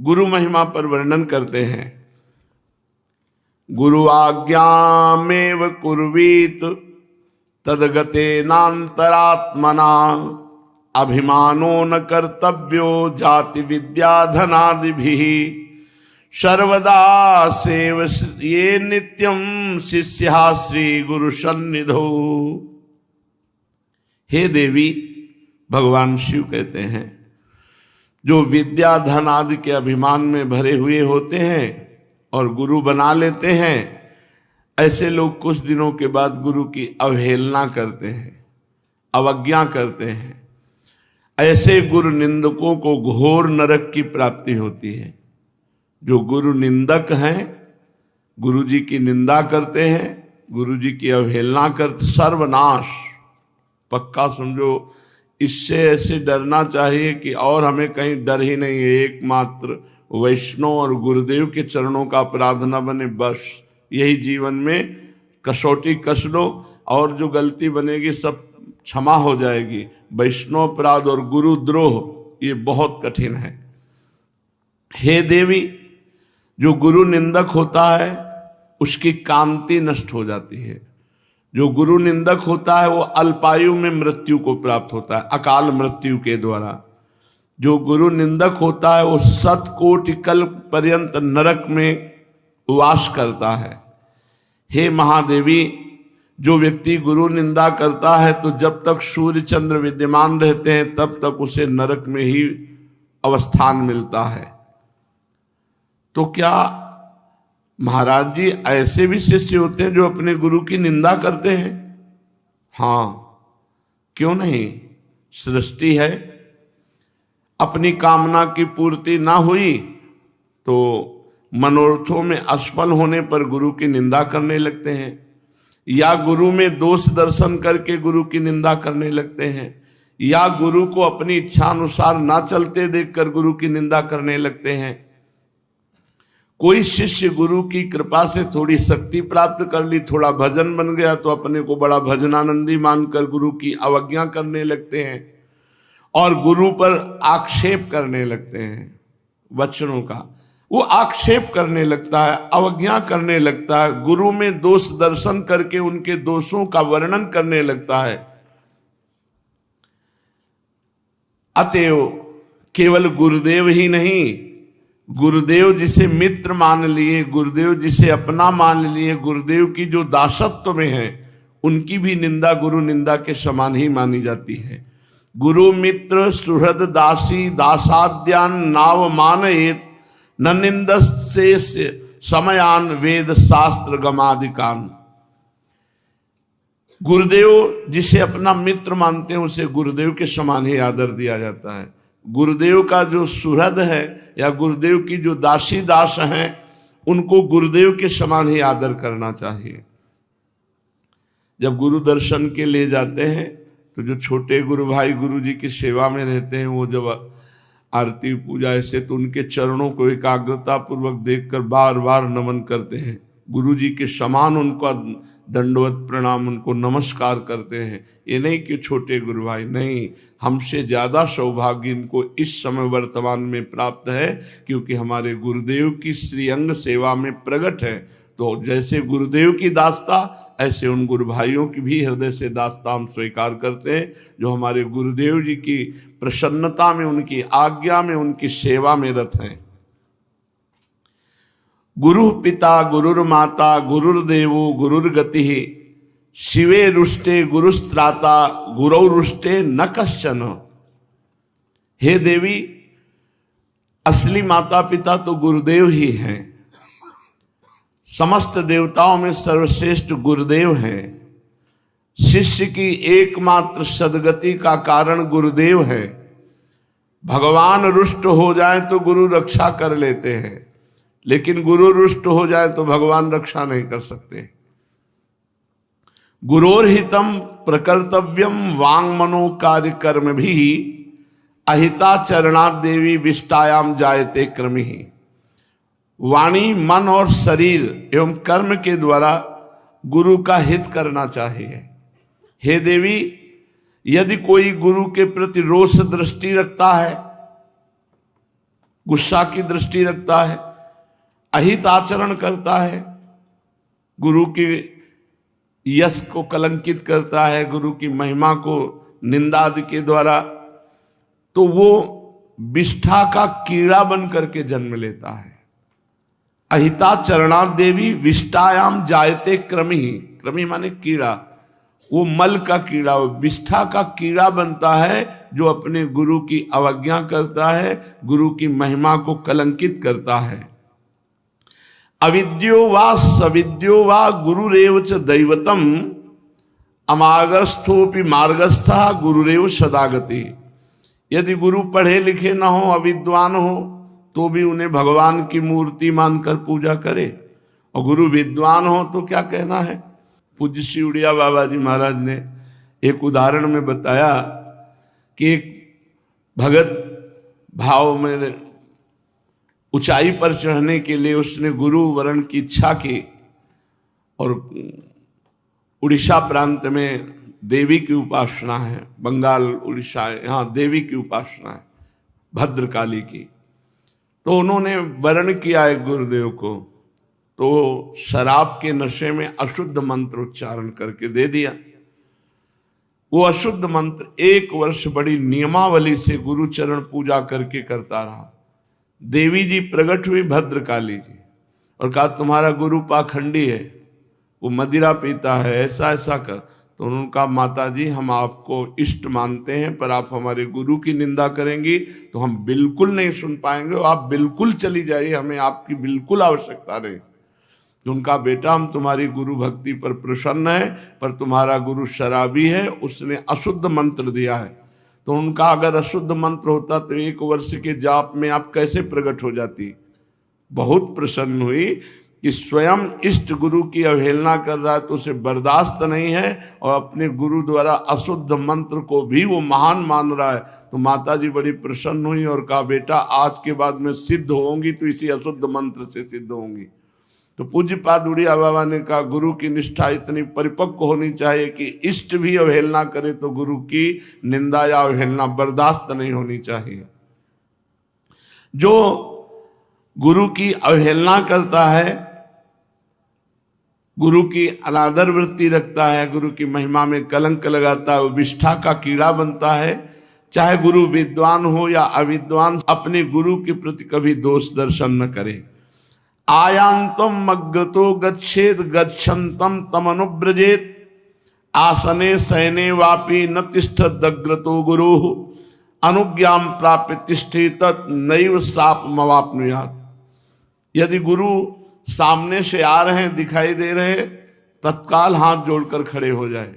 गुरु महिमा पर वर्णन करते हैं। गुरु आज्ञामेव कुर्वीत तदगतेनांतरात्मना अभिमानो न कर्तव्यो जाति विद्या धनादिभिः सर्वदा सेव ये नित्यम शिष्या श्री गुरु सन्निधौ। हे देवी, भगवान शिव कहते हैं, जो विद्या धन आदि के अभिमान में भरे हुए होते हैं और गुरु बना लेते हैं, ऐसे लोग कुछ दिनों के बाद गुरु की अवहेलना करते हैं, अवज्ञा करते हैं। ऐसे गुरु निंदकों को घोर नरक की प्राप्ति होती है। जो गुरु निंदक हैं, गुरु जी की निंदा करते हैं, गुरु जी की अवहेलना करते, सर्वनाश पक्का समझो। इससे ऐसे डरना चाहिए कि और हमें कहीं डर ही नहीं है, एकमात्र वैष्णव और गुरुदेव के चरणों का अपराध न बने, बस यही जीवन में कसौटी कस लो और जो गलती बनेगी सब क्षमा हो जाएगी। वैष्णव अपराध और गुरुद्रोह ये बहुत कठिन है। हे देवी, जो गुरु निंदक होता है उसकी कांति नष्ट हो जाती है। जो गुरु निंदक होता है वो अल्पायु में मृत्यु को प्राप्त होता है, अकाल मृत्यु के द्वारा। जो गुरु निंदक होता है वो 7 कोटि कल्प पर्यंत नरक में वास करता है। हे महादेवी, जो व्यक्ति गुरु निंदा करता है तो जब तक सूर्य चंद्र विद्यमान रहते हैं तब तक उसे नरक में ही अवस्थान मिलता है। तो क्या महाराज जी ऐसे भी शिष्य होते हैं जो अपने गुरु की निंदा करते हैं? हाँ, क्यों नहीं। सृष्टि है, अपनी कामना की पूर्ति ना हुई तो मनोरथों में असफल होने पर गुरु की निंदा करने लगते हैं, या गुरु में दोष दर्शन करके गुरु की निंदा करने लगते हैं, या गुरु को अपनी इच्छा अनुसार ना चलते देखकर गुरु की निंदा करने लगते हैं। कोई शिष्य गुरु की कृपा से थोड़ी शक्ति प्राप्त कर ली, थोड़ा भजन बन गया तो अपने को बड़ा भजनानंदी मानकर गुरु की अवज्ञा करने लगते हैं और गुरु पर आक्षेप करने लगते हैं। वचनों का वो आक्षेप करने लगता है, अवज्ञा करने लगता है, गुरु में दोष दर्शन करके उनके दोषों का वर्णन करने लगता है। अतएव केवल गुरुदेव ही नहीं, गुरुदेव जिसे मित्र मान लिए, गुरुदेव जिसे अपना मान लिए, गुरुदेव की जो दासत्व में है उनकी भी निंदा गुरु निंदा के समान ही मानी जाती है। गुरु मित्र सुहृद दासी दासाद्यान नाव मानयेत न निंदस्य समयान वेद शास्त्र गमादिकान। गुरुदेव जिसे अपना मित्र मानते हैं उसे गुरुदेव के समान ही आदर दिया जाता है। गुरुदेव का जो सुहृद है या गुरुदेव की जो दासी दास हैं उनको गुरुदेव के समान ही आदर करना चाहिए। जब गुरु दर्शन के लिए जाते हैं तो जो छोटे गुरु भाई गुरु जी की सेवा में रहते हैं वो जब आरती पूजा ऐसे तो उनके चरणों को एकाग्रता पूर्वक देखकर बार बार नमन करते हैं, गुरु जी के समान उनका दंडवत प्रणाम, उनको नमस्कार करते हैं। ये नहीं कि छोटे गुरु भाई, नहीं, हमसे ज़्यादा सौभाग्य इनको इस समय वर्तमान में प्राप्त है क्योंकि हमारे गुरुदेव की श्रीअंग सेवा में प्रकट है। तो जैसे गुरुदेव की दास्ता ऐसे उन गुरु भाइयों की भी हृदय से दास्ता हम स्वीकार करते हैं जो हमारे गुरुदेव जी की प्रसन्नता में, उनकी आज्ञा में, उनकी सेवा में रत हैं। गुरु पिता गुरुर्माता गुरुर्देवो गुरुर्गति शिवे रुष्टे गुरुस्त्राता गुरौ रुष्टे न कश्चन। हे देवी, असली माता पिता तो गुरुदेव ही हैं। समस्त देवताओं में सर्वश्रेष्ठ गुरुदेव हैं। शिष्य की एकमात्र सद्गति का कारण गुरुदेव है। भगवान रुष्ट हो जाए तो गुरु रक्षा कर लेते हैं, लेकिन गुरु रुष्ट हो जाए तो भगवान रक्षा नहीं कर सकते। गुरोर्हितम प्रकर्तव्यम वांग मनो कार्य कर्म भी अहिता चरणात् देवी विष्टायाम जायते क्रमि। वाणी मन और शरीर एवं कर्म के द्वारा गुरु का हित करना चाहिए। हे देवी, यदि कोई गुरु के प्रति रोष दृष्टि रखता है गुस्सा की दृष्टि रखता है, अहित आचरण करता है, गुरु के यश को कलंकित करता है, गुरु की महिमा को निंदा आदि के द्वारा, तो वो विष्ठा का कीड़ा बन करके जन्म लेता है। अहिता चरणा देवी विष्टायाम जायते क्रमी, क्रमी माने कीड़ा, वो मल का कीड़ा, वो विष्ठा का कीड़ा बनता है जो अपने गुरु की अवज्ञा करता है, गुरु की महिमा को कलंकित करता है। अविद्यो वा सविद्यो वा गुरुरेव च दैवतम अमागस्थोपि मार्गस्था गुरुरेव सदागति। यदि गुरु पढ़े लिखे ना हो, अविद्वान हो, तो भी उन्हें भगवान की मूर्ति मानकर पूजा करे, और गुरु विद्वान हो तो क्या कहना है। पूज्य श्री उड़िया बाबा जी महाराज ने एक उदाहरण में बताया कि एक भगत भाव में ऊंचाई पर चढ़ने के लिए उसने गुरु वरण की इच्छा की, और उड़ीसा प्रांत में देवी की उपासना है, बंगाल उड़ीसा यहाँ देवी की उपासना है, भद्रकाली की। तो उन्होंने वरण किया एक गुरुदेव को, तो शराब के नशे में अशुद्ध मंत्र उच्चारण करके दे दिया। वो अशुद्ध मंत्र 1 वर्ष बड़ी नियमावली से गुरुचरण पूजा करके करता रहा। देवी जी प्रकट हुई, भद्रकाली जी, और कहा तुम्हारा गुरु पाखंडी है, वो मदिरा पीता है, ऐसा ऐसा कर। तो उन्होंने कहा माता जी हम आपको इष्ट मानते हैं, पर आप हमारे गुरु की निंदा करेंगी तो हम बिल्कुल नहीं सुन पाएंगे, आप बिल्कुल चली जाइए, हमें आपकी बिल्कुल आवश्यकता नहीं। तो उनका बेटा हम तुम्हारी गुरु भक्ति पर प्रसन्न है, पर तुम्हारा गुरु शराबी है, उसने अशुद्ध मंत्र दिया है। तो उनका अगर अशुद्ध मंत्र होता तो 1 वर्ष के जाप में आप कैसे प्रकट हो जाती। बहुत प्रसन्न हुई कि स्वयं इष्ट गुरु की अवहेलना कर रहा है तो उसे बर्दाश्त नहीं है, और अपने गुरु द्वारा अशुद्ध मंत्र को भी वो महान मान रहा है। तो माता जी बड़ी प्रसन्न हुई और कहा बेटा आज के बाद में सिद्ध होंगी तो इसी अशुद्ध मंत्र से सिद्ध होंगी। तो पूज्यपाद उड़िया बाबा ने कहा गुरु की निष्ठा इतनी परिपक्व होनी चाहिए कि इष्ट भी अवहेलना करे तो गुरु की निंदा या अवहेलना बर्दाश्त नहीं होनी चाहिए। जो गुरु की अवहेलना करता है, गुरु की अनादर वृत्ति रखता है, गुरु की महिमा में कलंक लगाता है, वो विष्ठा का कीड़ा बनता है। चाहे गुरु विद्वान हो या अविद्वान, अपने गुरु के प्रति कभी दोष दर्शन न करे। आयांतम अग्रतो गच्छेद गच्छन्तम तम अनुव्रजेत आसने सैने वापी न तिष्ठत अग्रतो गुरु अनुज्ञाम प्राप्य तिष्ठेत नैव साप मवाप्नुयात्। यदि गुरु सामने से आ रहे हैं, दिखाई दे रहे, तत्काल हाथ जोड़कर खड़े हो जाए।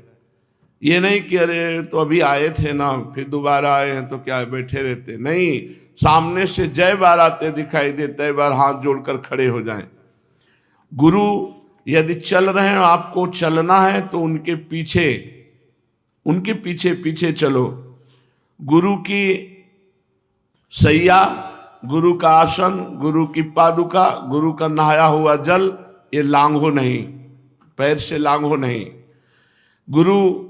ये नहीं कि अरे तो अभी आए थे ना फिर दोबारा आए हैं तो क्या बैठे रहते, नहीं, सामने से जय बार आते दिखाई देते बार हाथ जोड़कर खड़े हो जाएं। गुरु यदि चल रहे हैं, आपको चलना है तो उनके पीछे पीछे चलो। गुरु की सैया, गुरु का आसन, गुरु की पादुका, गुरु का नहाया हुआ जल, ये लांघो नहीं, पैर से लांघो नहीं। गुरु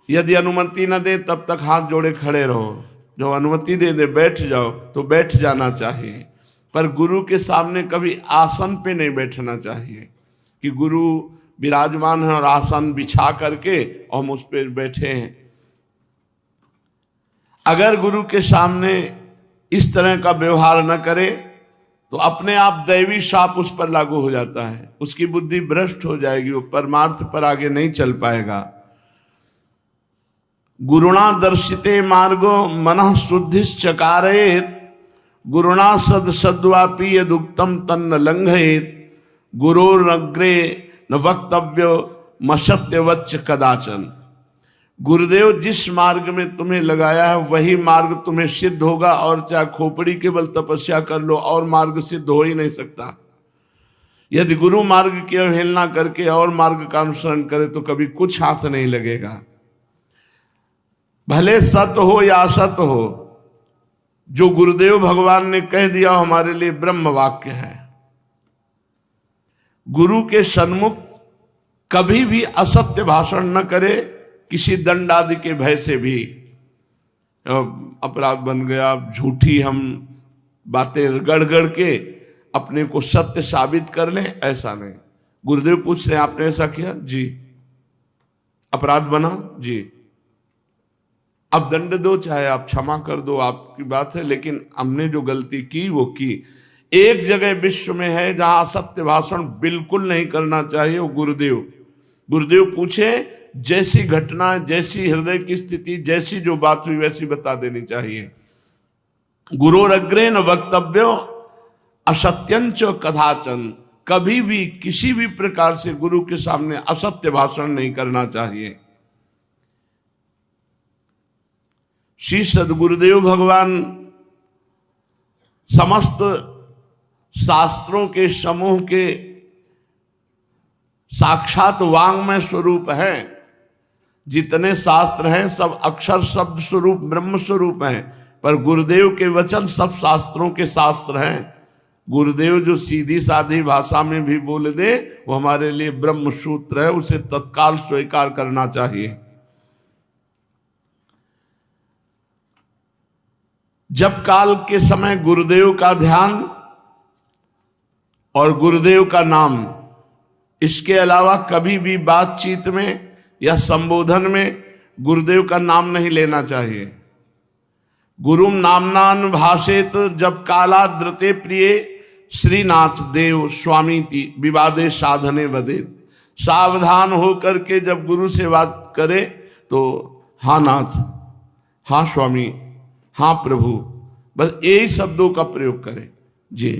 यदि अनुमति न दे तब तक हाथ जोड़े खड़े रहो, जो अनुमति दे दे बैठ जाओ तो बैठ जाना चाहिए, पर गुरु के सामने कभी आसन पे नहीं बैठना चाहिए कि गुरु विराजमान है और आसन बिछा करके और हम उस पर बैठे हैं। अगर गुरु के सामने इस तरह का व्यवहार न करे तो अपने आप दैवी शाप उस पर लागू हो जाता है, उसकी बुद्धि भ्रष्ट हो जाएगी, वो परमार्थ पर आगे नहीं चल पाएगा। गुरुणा दर्शिते मार्गो मनः शुद्धिश्चकारेत गुरुणा सद्वापि यदुक्तम तन्न लंघयेत गुरोरग्रे न वक्तव्यो मसत्यवच्च कदाचन। गुरुदेव जिस मार्ग में तुम्हें लगाया है वही मार्ग तुम्हें सिद्ध होगा, और चाहे खोपड़ी के बल तपस्या कर लो और मार्ग सिद्ध हो ही नहीं सकता। यदि गुरु मार्ग की अवहेलना करके और मार्ग का अनुसरण करे तो कभी कुछ हाथ नहीं लगेगा। भले सत हो या असत हो, जो गुरुदेव भगवान ने कह दिया हमारे लिए ब्रह्म वाक्य है। गुरु के सन्मुख कभी भी असत्य भाषण न करे, किसी दंड आदि के भय से भी। अपराध बन गया, झूठी हम बातें गढ़ गढ़ के अपने को सत्य साबित कर लें, ऐसा नहीं। गुरुदेव पूछ रहे हैं आपने ऐसा किया जी, अपराध बना जी, अब दंड दो, चाहे आप क्षमा कर दो, आपकी बात है, लेकिन हमने जो गलती की वो की। एक जगह विश्व में है जहां सत्य भाषण बिल्कुल नहीं करना चाहिए, वो गुरुदेव पूछे, जैसी घटना, जैसी हृदय की स्थिति, जैसी जो बात हुई वैसी बता देनी चाहिए। गुरोरग्रे न वक्तव्यो असत्यंच कदाचन, कभी भी किसी भी प्रकार से गुरु के सामने असत्य भाषण नहीं करना चाहिए। श्री सद्गुरुदेव भगवान समस्त शास्त्रों के समूह के साक्षात वांग्मय स्वरूप है। जितने शास्त्र हैं सब अक्षर शब्द स्वरूप ब्रह्म स्वरूप हैं, पर गुरुदेव के वचन सब शास्त्रों के शास्त्र हैं। गुरुदेव जो सीधी सादी भाषा में भी बोल दे वो हमारे लिए ब्रह्म सूत्र है, उसे तत्काल स्वीकार करना चाहिए। जब काल के समय गुरुदेव का ध्यान और गुरुदेव का नाम, इसके अलावा कभी भी बातचीत में या संबोधन में गुरुदेव का नाम नहीं लेना चाहिए। गुरुम नामनान भाषेत जब कालाद्रते प्रिय श्रीनाथ देव स्वामीति विवादे साधने वदेत। सावधान होकर के जब गुरु से बात करे तो हाँ नाथ, हाँ स्वामी, हाँ प्रभु, बस यही शब्दों का प्रयोग करें। जी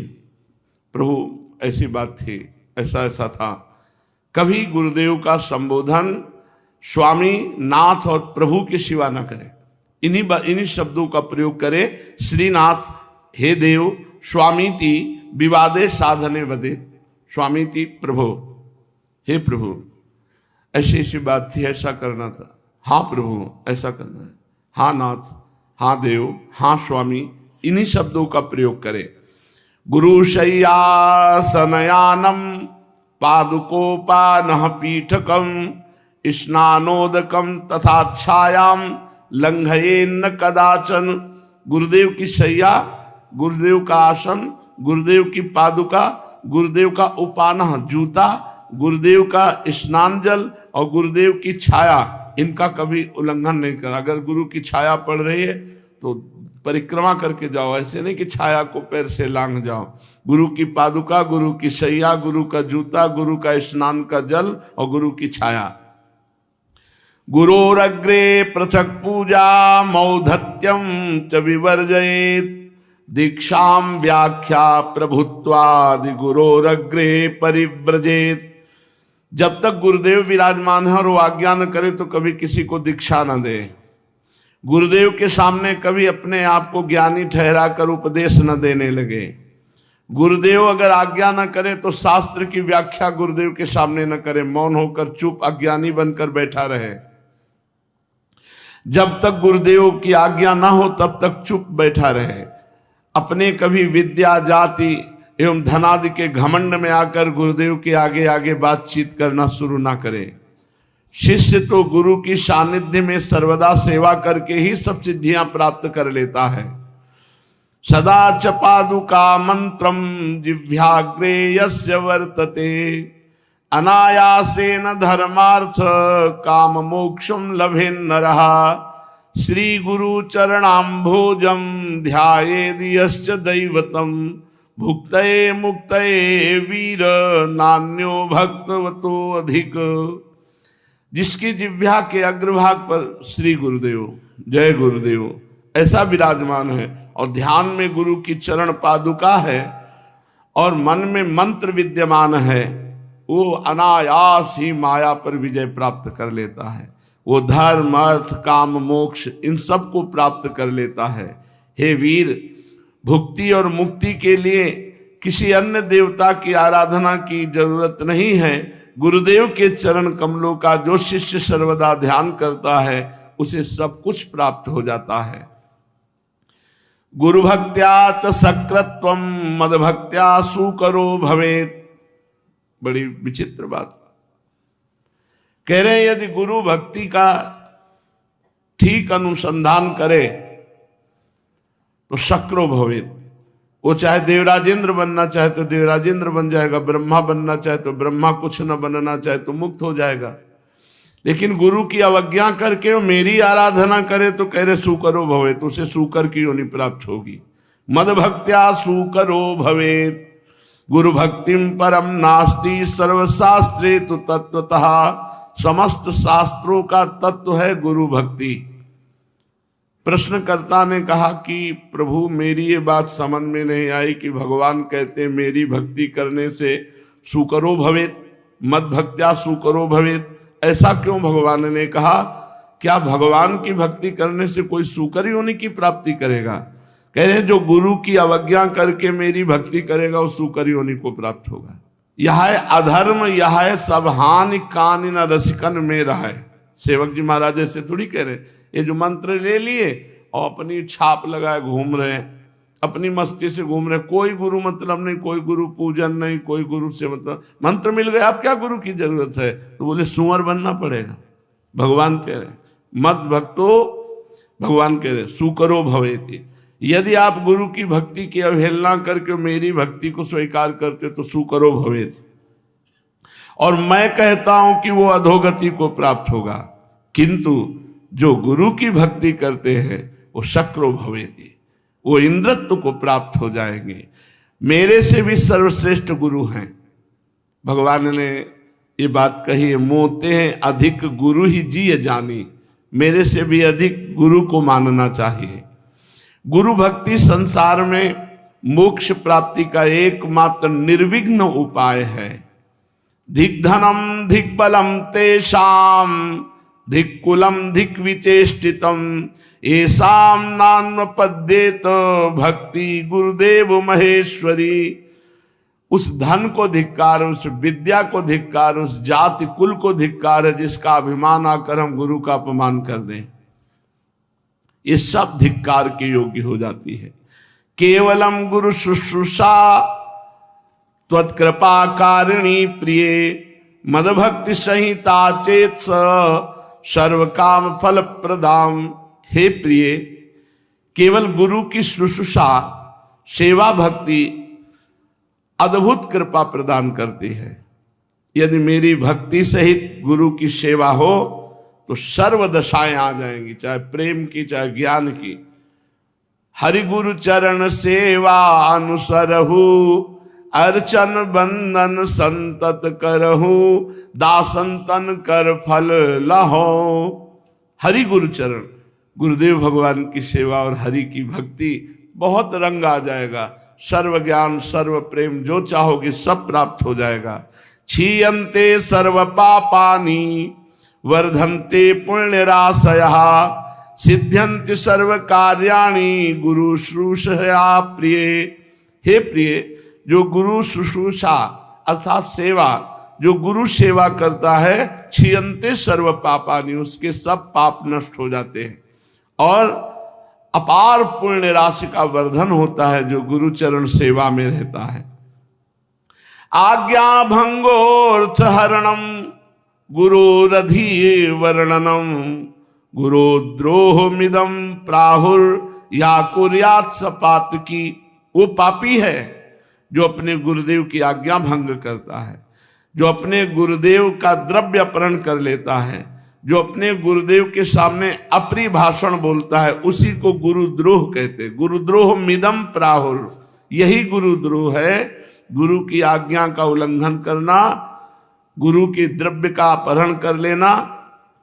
प्रभु ऐसी बात थी, ऐसा ऐसा था। कभी गुरुदेव का संबोधन स्वामी, नाथ और प्रभु के सिवा न करें। इन्हीं शब्दों का प्रयोग करें। श्रीनाथ, हे देव, स्वामीति विवादे साधने वदे। स्वामीति प्रभु, हे प्रभु ऐसी ऐसी बात थी, ऐसा करना था। हाँ प्रभु ऐसा करना है। हाँ नाथ, हाँ देव, हाँ स्वामी, इन्हीं शब्दों का प्रयोग करें। गुरु शय्यासनयानम पादुकोपानः पीठकम स्नानोदकम तथा छायाम लंघयेन्न कदाचन। गुरुदेव की शैया, गुरुदेव का आसन, गुरुदेव की पादुका, गुरुदेव का उपानह जूता, गुरुदेव का स्नान जल और गुरुदेव की छाया, इनका कभी उल्लंघन नहीं करा। अगर गुरु की छाया पड़ रही है तो परिक्रमा करके जाओ, ऐसे नहीं कि छाया को पैर से लांघ जाओ। गुरु की पादुका, गुरु की शैया, गुरु का जूता, गुरु का स्नान का जल और गुरु की छाया। गुरोरग्रे पृथक पूजा मौधत्यम च विवर्जयेत। दीक्षाम व्याख्या प्रभुत्वादि गुरोरग्रे परिव्रजेत। जब तक गुरुदेव विराजमान है और वो आज्ञा न करे तो कभी किसी को दीक्षा न दे। गुरुदेव के सामने कभी अपने आप को ज्ञानी ठहरा कर उपदेश न देने लगे। गुरुदेव अगर आज्ञा न करे तो शास्त्र की व्याख्या गुरुदेव के सामने न करे, मौन होकर चुप अज्ञानी बनकर बैठा रहे। जब तक गुरुदेव की आज्ञा ना हो तब तक चुप बैठा रहे। अपने कभी विद्या, जाति एवं धनादि के घमंड में आकर गुरुदेव के आगे आगे बातचीत करना शुरू ना करे। शिष्य तो गुरु की सानिध्य में सर्वदा सेवा करके ही सब सिद्धियां प्राप्त कर लेता है। सदा च पादुका मंत्रम जिह्वाग्रे यस्य वर्तते। अनायासेन धर्मार्थ काम मोक्षम लभेन नरः। श्री गुरु चरणाम्भोजम ध्यायेद यश्च दैवतम। भुक्तये मुक्तये वीर नान्यो भक्तवतो अधिक। जिसकी जिह्वा के अग्रभाग पर श्री गुरुदेव, जय गुरुदेव ऐसा विराजमान है और ध्यान में गुरु की चरण पादुका है और मन में मंत्र विद्यमान है, वो अनायास ही माया पर विजय प्राप्त कर लेता है। वो धर्म, अर्थ, काम, मोक्ष इन सब को प्राप्त कर लेता है। हे वीर, भुक्ति और मुक्ति के लिए किसी अन्य देवता की आराधना की जरूरत नहीं है। गुरुदेव के चरण कमलों का जो शिष्य सर्वदा ध्यान करता है उसे सब कुछ प्राप्त हो जाता है। गुरु भक्त्या च सकृत्वम मद भक्त्या सुकरो भवेत। बड़ी विचित्र बात कह रहे हैं, यदि गुरु भक्ति का ठीक अनुसंधान करे तो शक्रो भवेत, वो चाहे देवराजेंद्र बनना चाहे तो देवराजेंद्र बन जाएगा, ब्रह्मा बनना चाहे तो ब्रह्मा, कुछ न बनना चाहे तो मुक्त हो जाएगा। लेकिन गुरु की अवज्ञा करके वो मेरी आराधना करे तो कह रहे सूकरो भवे, तो उसे सूकर की योनि प्राप्त होगी। मद भक्त्या सूकरो भवेत गुरु भक्तिम परम नास्ति सर्वशास्त्रे तो तत्वतः, समस्त शास्त्रों का तत्व है गुरु भक्ति। प्रश्नकर्ता ने कहा कि प्रभु मेरी ये बात समझ में नहीं आई कि भगवान कहते मेरी भक्ति करने से सूकरो भवेत, मद भक्त्या सूकरो भवेत, ऐसा क्यों भगवान ने कहा? क्या भगवान की भक्ति करने से कोई सूकर योनि की प्राप्ति करेगा? कह रहे जो गुरु की अवज्ञा करके मेरी भक्ति करेगा वो सूकर योनि को प्राप्त होगा। यह है अधर्म, यह है सब हानि कान न रसिकन में रहा है। सेवक जी महाराज ऐसे थोड़ी कह रहे, ये जो मंत्र ले लिए और अपनी छाप लगाए घूम रहे हैं, अपनी मस्ती से घूम रहे, कोई गुरु मतलब नहीं, कोई गुरु पूजन नहीं, कोई गुरु से मतलब मंत्र मिल गया, अब क्या गुरु की जरूरत है? तो बोले सुअर बनना पड़ेगा। भगवान कह रहे मत भक्तो, भगवान कह रहे सूकरो भवेति, यदि आप गुरु की भक्ति की अवहेलना करके मेरी भक्ति को स्वीकार करते तो सूकरो भवेति, और मैं कहता हूं कि वो अधोगति को प्राप्त होगा, किंतु जो गुरु की भक्ति करते हैं वो शक्रो भवेति, वो इंद्रत्व को प्राप्त हो जाएंगे। मेरे से भी सर्वश्रेष्ठ गुरु हैं। भगवान ने ये बात कही है, मोते हैं अधिक गुरु ही जिय जानी, मेरे से भी अधिक गुरु को मानना चाहिए। गुरु भक्ति संसार में मोक्ष प्राप्ति का एकमात्र निर्विघ्न उपाय है। धिक धनम धिक बलम तेषाम धिक कुलम धिक विचेष्टितम एसाम नान्वपद्येत भक्ति गुरुदेव महेश्वरी। उस धन को धिक्कार, उस विद्या को धिक्कार, उस जाति कुल को धिक्कार है जिसका अभिमान आकर हम गुरु का अपमान कर दें। ये सब धिक्कार के योग्य हो जाती है। केवलम गुरु शुश्रूषा त्वत्कृपा कारिणी प्रिय मदभक्ति संहिता चेत सर्व काम फल प्रदाम। हे प्रिय, केवल गुरु की शुश्रूषा सेवा भक्ति अद्भुत कृपा प्रदान करती है। यदि मेरी भक्ति सहित गुरु की सेवा हो तो सर्व दशाएं आ जाएंगी, चाहे प्रेम की चाहे ज्ञान की। हरि गुरु चरण सेवा अनुसरहु अर्चन बंदन संतत करहु दासंतन कर फल लहो। हरि गुरु चरण, गुरुदेव भगवान की सेवा और हरि की भक्ति, बहुत रंग आ जाएगा। सर्व ज्ञान सर्व प्रेम जो चाहोगे सब प्राप्त हो जाएगा। क्षीयन्ते सर्व पापानि वर्धन्ते पुण्य राशयः सिद्ध्यन्ति सर्व कार्याणि गुरु शुश्रूषया प्रिय। हे प्रिय, जो गुरु शुश्रूषा अर्थात सेवा, जो गुरु सेवा करता है, क्षीयन्ते सर्व पापानि, उसके सब पाप नष्ट हो जाते हैं और अपार पुण्य राशि का वर्धन होता है जो गुरु चरण सेवा में रहता है। आज्ञा भंगोर्थ हरणम गुरोरधि वर्णनम गुरोद्रोह मिदम प्राहुर या कुर्यात सपात की। वो पापी है जो अपने गुरुदेव की आज्ञा भंग करता है, जो अपने गुरुदेव का द्रव्य अपहरण कर लेता है, जो अपने गुरुदेव के सामने अप्रिय भाषण बोलता है, उसी को गुरुद्रोह कहते। गुरुद्रोह मिदम प्राहुर, यही गुरुद्रोह है। गुरु की आज्ञा का उल्लंघन करना, गुरु के द्रव्य का अपहरण कर लेना,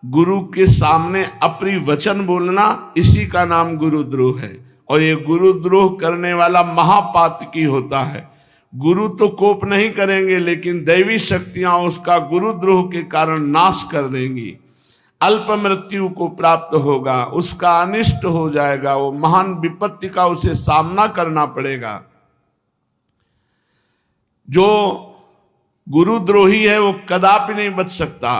गुरु के सामने अप्रिय वचन बोलना, इसी का नाम गुरुद्रोह है। और ये गुरुद्रोह करने वाला महापातकी होता है। गुरु तो कोप नहीं करेंगे, लेकिन दैवी शक्तियां उसका गुरुद्रोह के कारण नाश कर देंगी। अल्प मृत्यु को प्राप्त होगा, उसका अनिष्ट हो जाएगा, वो महान विपत्ति का उसे सामना करना पड़ेगा। जो गुरुद्रोही है वो कदापि नहीं बच सकता।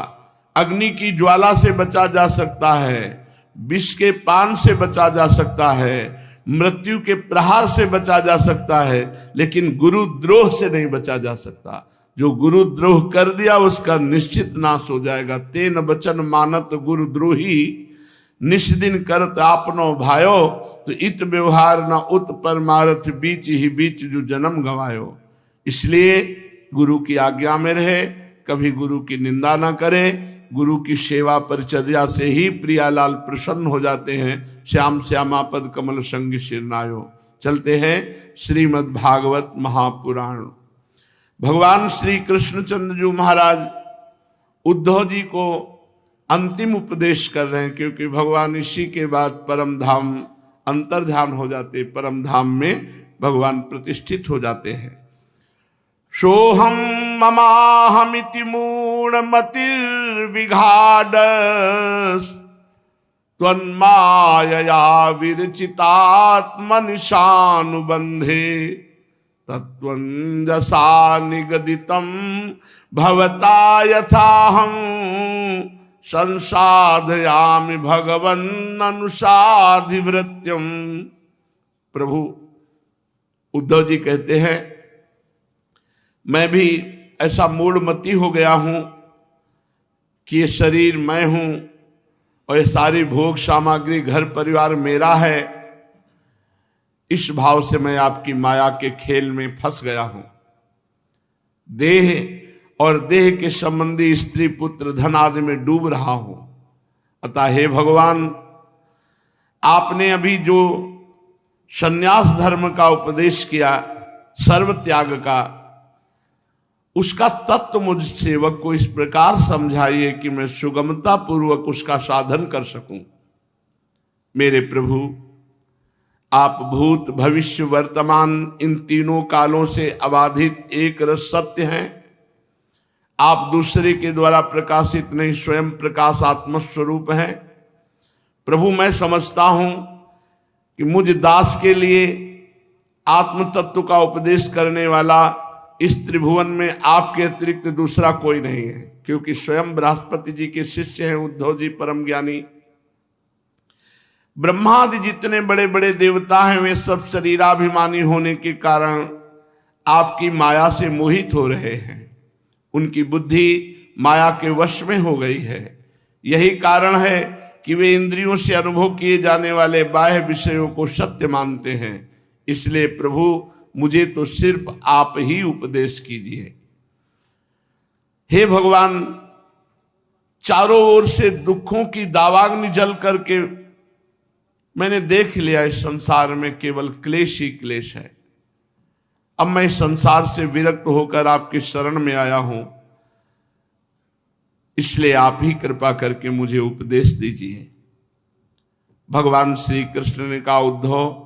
अग्नि की ज्वाला से बचा जा सकता है, विष के पान से बचा जा सकता है, मृत्यु के प्रहार से बचा जा सकता है, लेकिन गुरुद्रोह से नहीं बचा जा सकता। जो गुरुद्रोह कर दिया उसका निश्चित नाश हो जाएगा। तेन बचन मानत गुरुद्रोही, निष्दिन करत आपनो भायो, तो इत व्यवहार न उत परमारथ, बीच ही बीच जो जन्म गवायो। इसलिए गुरु की आज्ञा में रहे, कभी गुरु की निंदा ना करे। गुरु की सेवा परिचर्या से ही प्रियालाल प्रसन्न हो जाते हैं। श्याम श्यामा पद कमल संग शिरनायो। चलते हैं श्रीमद् भागवत महापुराण। भगवान श्री कृष्णचंद्र जी महाराज उद्धव जी को अंतिम उपदेश कर रहे हैं, क्योंकि भगवान इसी के बाद परम धाम अंतर्ध्यान हो जाते, परम धाम में भगवान प्रतिष्ठित हो जाते हैं। सोहम ममाहमिति मूढ़मतिर्विघाड, त्वन्मायया विरचितात्मनिशानुबंधे, तत्त्वञ्जसा निगदितं भवता यथाहं, संसाधयामि भगवन् अनुसाधिवृत्यम। प्रभु उद्धव जी कहते हैं, मैं भी ऐसा मूढ़मती हो गया हूं कि ये शरीर मैं हूं और ये सारी भोग सामग्री घर परिवार मेरा है। इस भाव से मैं आपकी माया के खेल में फंस गया हूं। देह और देह के संबंधी स्त्री पुत्र धन आदि में डूब रहा हूं। अतः हे भगवान, आपने अभी जो संन्यास धर्म का उपदेश किया, सर्व त्याग का, उसका तत्व मुझ सेवक को इस प्रकार समझाइए कि मैं सुगमता पूर्वक उसका साधन कर सकूं। मेरे प्रभु, आप भूत भविष्य वर्तमान इन तीनों कालों से अबाधित एक रस सत्य हैं। आप दूसरे के द्वारा प्रकाशित नहीं, स्वयं प्रकाश आत्म स्वरूप हैं। प्रभु, मैं समझता हूं कि मुझ दास के लिए आत्म तत्व का उपदेश करने वाला इस त्रिभुवन में आपके अतिरिक्त दूसरा कोई नहीं है, क्योंकि स्वयं बृहस्पति जी के शिष्य हैं उद्धव जी परम ज्ञानी। ब्रह्मादि जितने बड़े बड़े देवता हैं, वे सब शरीराभिमानी होने के कारण आपकी माया से मोहित हो रहे हैं। उनकी बुद्धि माया के वश में हो गई है। यही कारण है कि वे इंद्रियों से अनुभव किए जाने वाले बाह्य विषयों को सत्य मानते हैं। इसलिए प्रभु, मुझे तो सिर्फ आप ही उपदेश कीजिए। हे भगवान, चारों ओर से दुखों की दावाग्नि जल करके मैंने देख लिया, इस संसार में केवल क्लेश ही क्लेश है। अब मैं इस संसार से विरक्त होकर आपकी शरण में आया हूं, इसलिए आप ही कृपा करके मुझे उपदेश दीजिए। भगवान श्री कृष्ण ने कहा, उद्धव,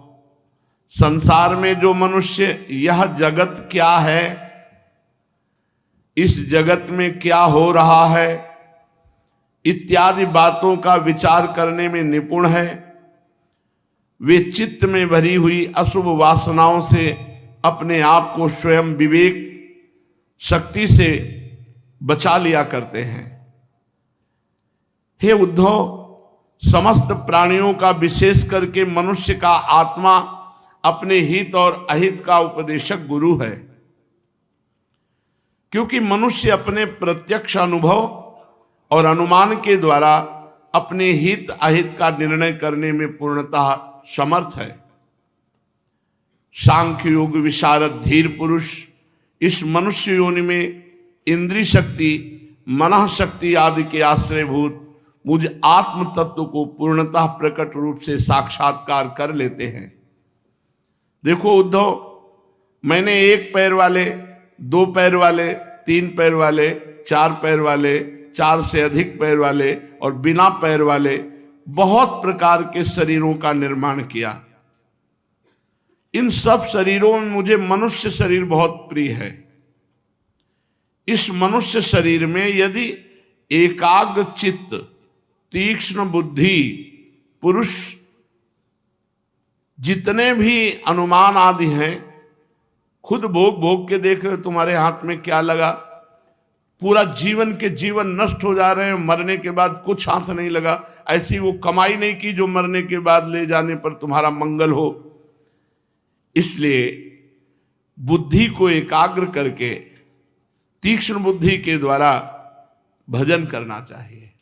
संसार में जो मनुष्य यह जगत क्या है, इस जगत में क्या हो रहा है, इत्यादि बातों का विचार करने में निपुण है, वे चित्त में भरी हुई अशुभ वासनाओं से अपने आप को स्वयं विवेक शक्ति से बचा लिया करते हैं। हे उद्धव, समस्त प्राणियों का विशेष करके मनुष्य का आत्मा अपने हित और अहित का उपदेशक गुरु है, क्योंकि मनुष्य अपने प्रत्यक्ष अनुभव और अनुमान के द्वारा अपने हित अहित का निर्णय करने में पूर्णतः समर्थ है। सांख्य योग विशारद धीर पुरुष इस मनुष्य योनि में इंद्रिय शक्ति, मन शक्ति आदि के आश्रयभूत मुझ आत्म तत्व को पूर्णतः प्रकट रूप से साक्षात्कार कर लेते हैं। देखो उद्धव, मैंने एक पैर वाले, दो पैर वाले, तीन पैर वाले, चार पैर वाले, चार से अधिक पैर वाले और बिना पैर वाले बहुत प्रकार के शरीरों का निर्माण किया। इन सब शरीरों में मुझे मनुष्य शरीर बहुत प्रिय है। इस मनुष्य शरीर में यदि एकाग्र चित्त, तीक्ष्ण बुद्धि पुरुष जितने भी अनुमान आदि हैं, खुद भोग भोग के देख रहे, तुम्हारे हाथ में क्या लगा, पूरा जीवन के जीवन नष्ट हो जा रहे हैं, मरने के बाद कुछ हाथ नहीं लगा। ऐसी वो कमाई नहीं की जो मरने के बाद ले जाने पर तुम्हारा मंगल हो। इसलिए बुद्धि को एकाग्र करके तीक्ष्ण बुद्धि के द्वारा भजन करना चाहिए।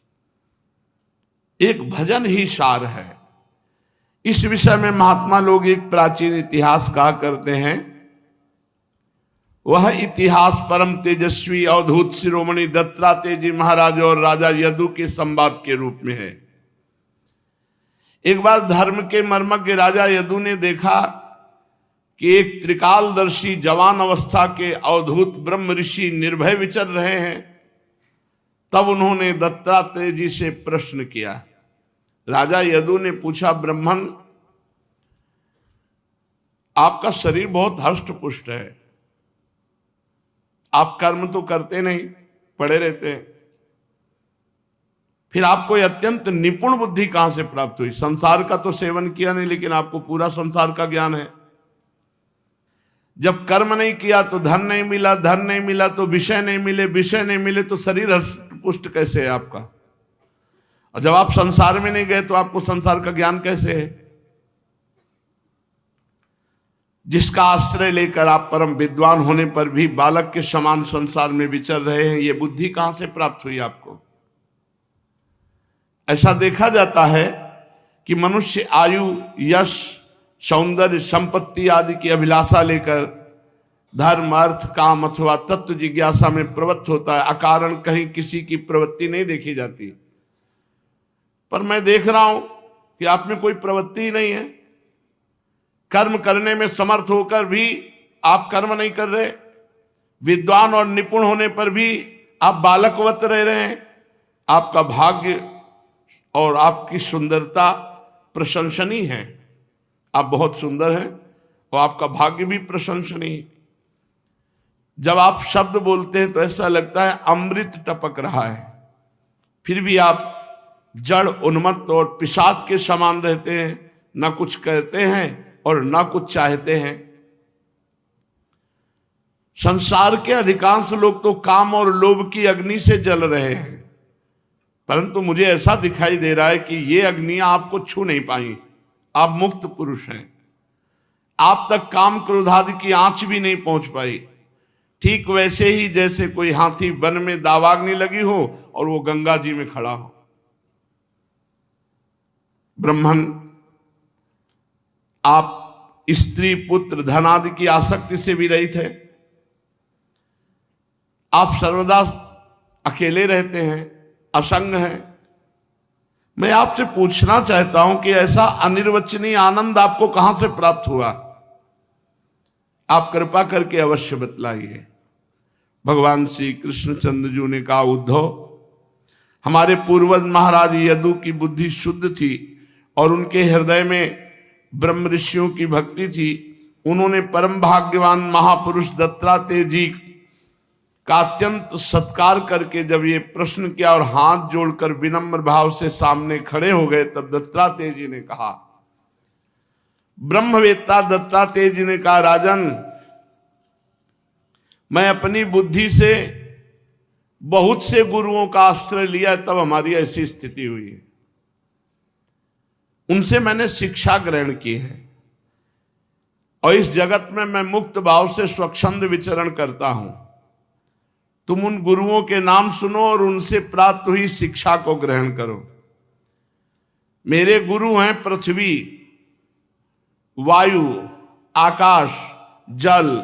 एक भजन ही सार है। इस विषय में महात्मा लोग एक प्राचीन इतिहास कहा करते हैं। वह इतिहास परम तेजस्वी अवधूत शिरोमणि दत्तात्रेय जी महाराज और राजा यदु के संवाद के रूप में है। एक बार धर्म के मर्मज्ञ राजा यदु ने देखा कि एक त्रिकालदर्शी जवान अवस्था के अवधूत ब्रह्म ऋषि निर्भय विचर रहे हैं। तब उन्होंने दत्तात्रेय जी से प्रश्न किया। राजा यदु ने पूछा, ब्राह्मण, आपका शरीर बहुत हष्ट पुष्ट है, आप कर्म तो करते नहीं, पड़े रहते हैं, फिर आपको ये अत्यंत निपुण बुद्धि कहां से प्राप्त हुई? संसार का तो सेवन किया नहीं, लेकिन आपको पूरा संसार का ज्ञान है। जब कर्म नहीं किया तो धन नहीं मिला, धन नहीं मिला तो विषय नहीं मिले, विषय नहीं मिले तो शरीर हष्ट-पुष्ट कैसे है आपका? और जब आप संसार में नहीं गए तो आपको संसार का ज्ञान कैसे है? जिसका आश्रय लेकर आप परम विद्वान होने पर भी बालक के समान संसार में विचर रहे हैं, ये बुद्धि कहां से प्राप्त हुई आपको? ऐसा देखा जाता है कि मनुष्य आयु, यश, सौंदर्य, संपत्ति आदि की अभिलाषा लेकर धर्म, अर्थ, काम अथवा तत्व जिज्ञासा में प्रवृत्त होता है। अकारण कहीं किसी की प्रवृत्ति नहीं देखी जाती। पर मैं देख रहा हूं कि आप में कोई प्रवृत्ति ही नहीं है। कर्म करने में समर्थ होकर भी आप कर्म नहीं कर रहे, विद्वान और निपुण होने पर भी आप बालकवत रह रहे हैं। आपका भाग्य और आपकी सुंदरता प्रशंसनीय है। आप बहुत सुंदर हैं और आपका भाग्य भी प्रशंसनीय। जब आप शब्द बोलते हैं तो ऐसा लगता है अमृत टपक रहा है, फिर भी आप जड़, उन्मत्त और पिशाच के समान रहते हैं। ना कुछ कहते हैं और ना कुछ चाहते हैं। संसार के अधिकांश लोग तो काम और लोभ की अग्नि से जल रहे हैं, परंतु मुझे ऐसा दिखाई दे रहा है कि ये अग्नियां आपको छू नहीं पाई। आप मुक्त पुरुष हैं, आप तक काम क्रोधादि की आंच भी नहीं पहुंच पाई। ठीक वैसे ही जैसे कोई हाथी वन में दावाग्नि लगी हो और वो गंगा जी में खड़ा हो। ब्राह्मण, आप स्त्री, पुत्र, धन आदि की आसक्ति से भी रहित है। आप सर्वदा अकेले रहते हैं, असंग हैं। मैं आपसे पूछना चाहता हूं कि ऐसा अनिर्वचनीय आनंद आपको कहां से प्राप्त हुआ? आप कृपा करके अवश्य बतलाइए। भगवान श्री कृष्णचंद्र जी ने कहा, उद्धव, हमारे पूर्वज महाराज यदु की बुद्धि शुद्ध थी और उनके हृदय में ब्रह्म ऋषियों की भक्ति थी। उन्होंने परम भाग्यवान महापुरुष दत्तात्रेय जी का अत्यंत सत्कार करके जब ये प्रश्न किया और हाथ जोड़कर विनम्र भाव से सामने खड़े हो गए, तब दत्तात्रेय जी ने कहा, ब्रह्मवेत्ता दत्तात्रेय जी ने कहा, राजन, मैं अपनी बुद्धि से बहुत से गुरुओं का आश्रय लिया, तब हमारी ऐसी स्थिति हुई है। उनसे मैंने शिक्षा ग्रहण की है और इस जगत में मैं मुक्त भाव से स्वच्छंद विचरण करता हूं। तुम उन गुरुओं के नाम सुनो और उनसे प्राप्त हुई शिक्षा को ग्रहण करो। मेरे गुरु हैं पृथ्वी, वायु, आकाश, जल,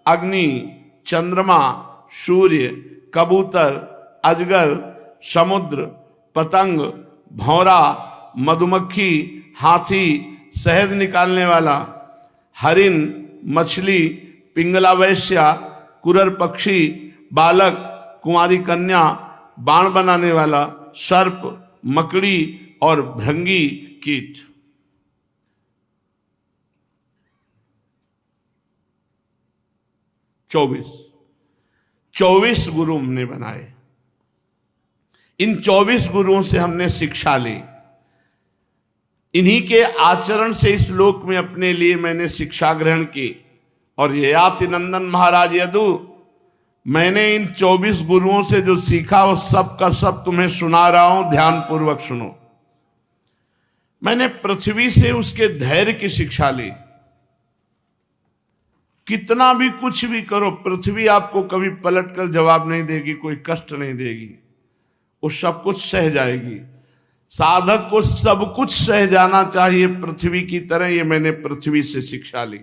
अग्नि, चंद्रमा, सूर्य, कबूतर, अजगर, समुद्र, पतंग, भौरा, मधुमक्खी, हाथी, शहद निकालने वाला, हरिन, मछली, पिंगला वैश्या, कुरर पक्षी, बालक, कुंवारी कन्या, बाण बनाने वाला, सर्प, मकड़ी और भृंगी कीट। चौबीस गुरु हमने बनाए। इन 24 गुरुओं से हमने शिक्षा ली। इन्हीं के आचरण से इस लोक में अपने लिए मैंने शिक्षा ग्रहण की। और ययाति नंदन महाराज यदु, मैंने इन 24 गुरुओं से जो सीखा वो सब का सब तुम्हें सुना रहा हूं, ध्यान पूर्वक सुनो। मैंने पृथ्वी से उसके धैर्य की शिक्षा ली। कितना भी कुछ भी करो, पृथ्वी आपको कभी पलटकर जवाब नहीं देगी, कोई कष्ट नहीं देगी, वो सब कुछ सह जाएगी। साधक को सब कुछ सह जाना चाहिए पृथ्वी की तरह। ये मैंने पृथ्वी से शिक्षा ली।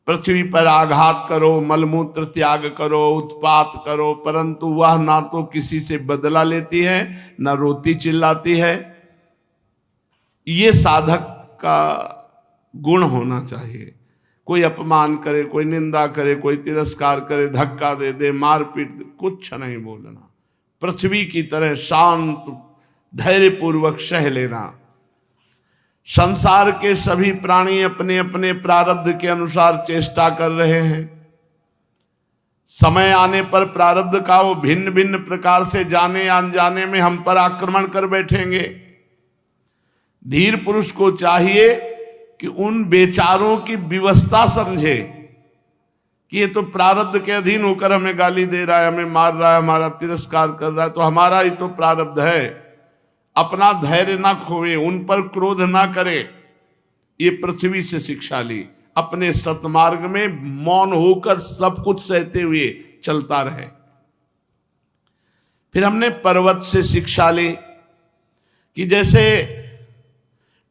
पृथ्वी पर आघात करो, मलमूत्र त्याग करो, उत्पात करो, परंतु वह ना तो किसी से बदला लेती है, ना रोती चिल्लाती है। ये साधक का गुण होना चाहिए। कोई अपमान करे, कोई निंदा करे, कोई तिरस्कार करे, धक्का दे दे, मारपीट, कुछ नहीं बोलना। पृथ्वी की तरह शांत धैर्यपूर्वक सह लेना। संसार के सभी प्राणी अपने अपने प्रारब्ध के अनुसार चेष्टा कर रहे हैं। समय आने पर प्रारब्ध का वो भिन्न भिन्न प्रकार से जाने अनजाने में हम पर आक्रमण कर बैठेंगे। धीर पुरुष को चाहिए कि उन बेचारों की व्यवस्था समझे कि ये तो प्रारब्ध के अधीन होकर हमें गाली दे रहा है, हमें मार रहा है, हमारा तिरस्कार कर रहा है, तो हमारा ही तो प्रारब्ध है। अपना धैर्य ना खोए, उन पर क्रोध ना करे। ये पृथ्वी से शिक्षा ली। अपने सतमार्ग में मौन होकर सब कुछ सहते हुए चलता रहे। फिर हमने पर्वत से शिक्षा ली कि जैसे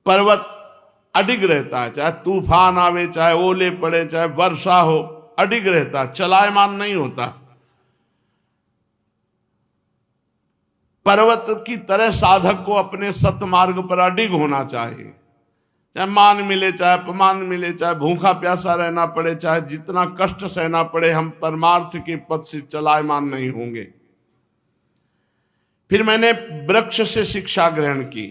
पर्वत अडिग रहता है, चाहे तूफान आवे, चाहे ओले पड़े, चाहे वर्षा हो, अडिग रहता, चलायमान नहीं होता। पर्वत की तरह साधक को अपने सतमार्ग पर अडिग होना चाहिए। चाहे मान मिले, चाहे अपमान मिले, चाहे भूखा प्यासा रहना पड़े, चाहे जितना कष्ट सहना पड़े, हम परमार्थ के पथ से चलायमान नहीं होंगे। फिर मैंने वृक्ष से शिक्षा ग्रहण की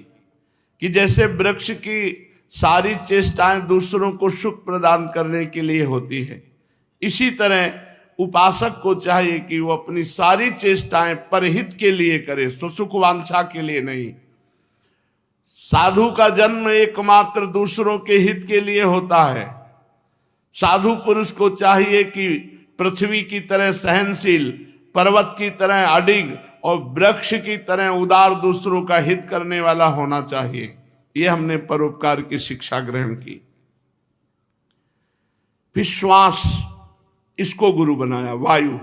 कि जैसे वृक्ष की सारी चेष्टाएं दूसरों को सुख प्रदान करने के लिए होती है, इसी तरह उपासक को चाहिए कि वो अपनी सारी चेष्टाएं परहित के लिए करे, सुसुख वांछा के लिए नहीं। साधु का जन्म एकमात्र दूसरों के हित के लिए होता है। साधु पुरुष को चाहिए कि पृथ्वी की तरह सहनशील, पर्वत की तरह अडिग और वृक्ष की तरह उदार दूसरों का हित करने वाला होना चाहिए। ये हमने परोपकार की शिक्षा ग्रहण की। फिर श्वास, इसको गुरु बनाया। वायु,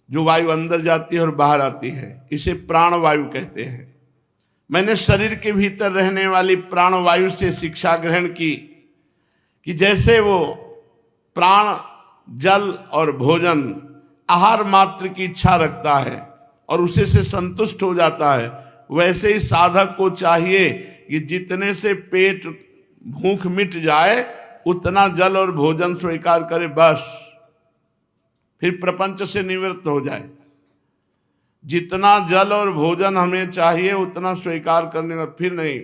जो वायु अंदर जाती है और बाहर आती है, इसे प्राण वायु कहते हैं। मैंने शरीर के भीतर रहने वाली प्राण वायु से शिक्षा ग्रहण की कि जैसे वो प्राण जल और भोजन आहार मात्र की इच्छा रखता है और उसे से संतुष्ट हो जाता है, वैसे ही साधक को चाहिए कि जितने से पेट भूख मिट जाए उतना जल और भोजन स्वीकार करे, बस। फिर प्रपंच से निवृत्त हो जाए। जितना जल और भोजन हमें चाहिए उतना स्वीकार करने में, फिर नहीं,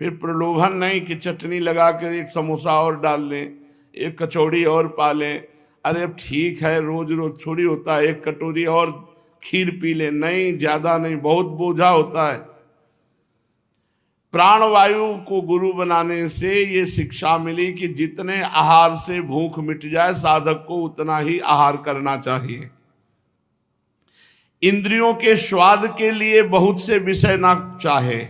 फिर प्रलोभन नहीं कि चटनी लगा कर एक समोसा और डाल लें, एक कचौड़ी और पा लें, अरे अब ठीक है रोज रोज थोड़ी होता है, एक कटोरी और खीर पी लें, नहीं, ज्यादा नहीं, बहुत बोझा होता है। प्राणवायु को गुरु बनाने से ये शिक्षा मिली कि जितने आहार से भूख मिट जाए साधक को उतना ही आहार करना चाहिए। इंद्रियों के स्वाद के लिए बहुत से विषय ना चाहे,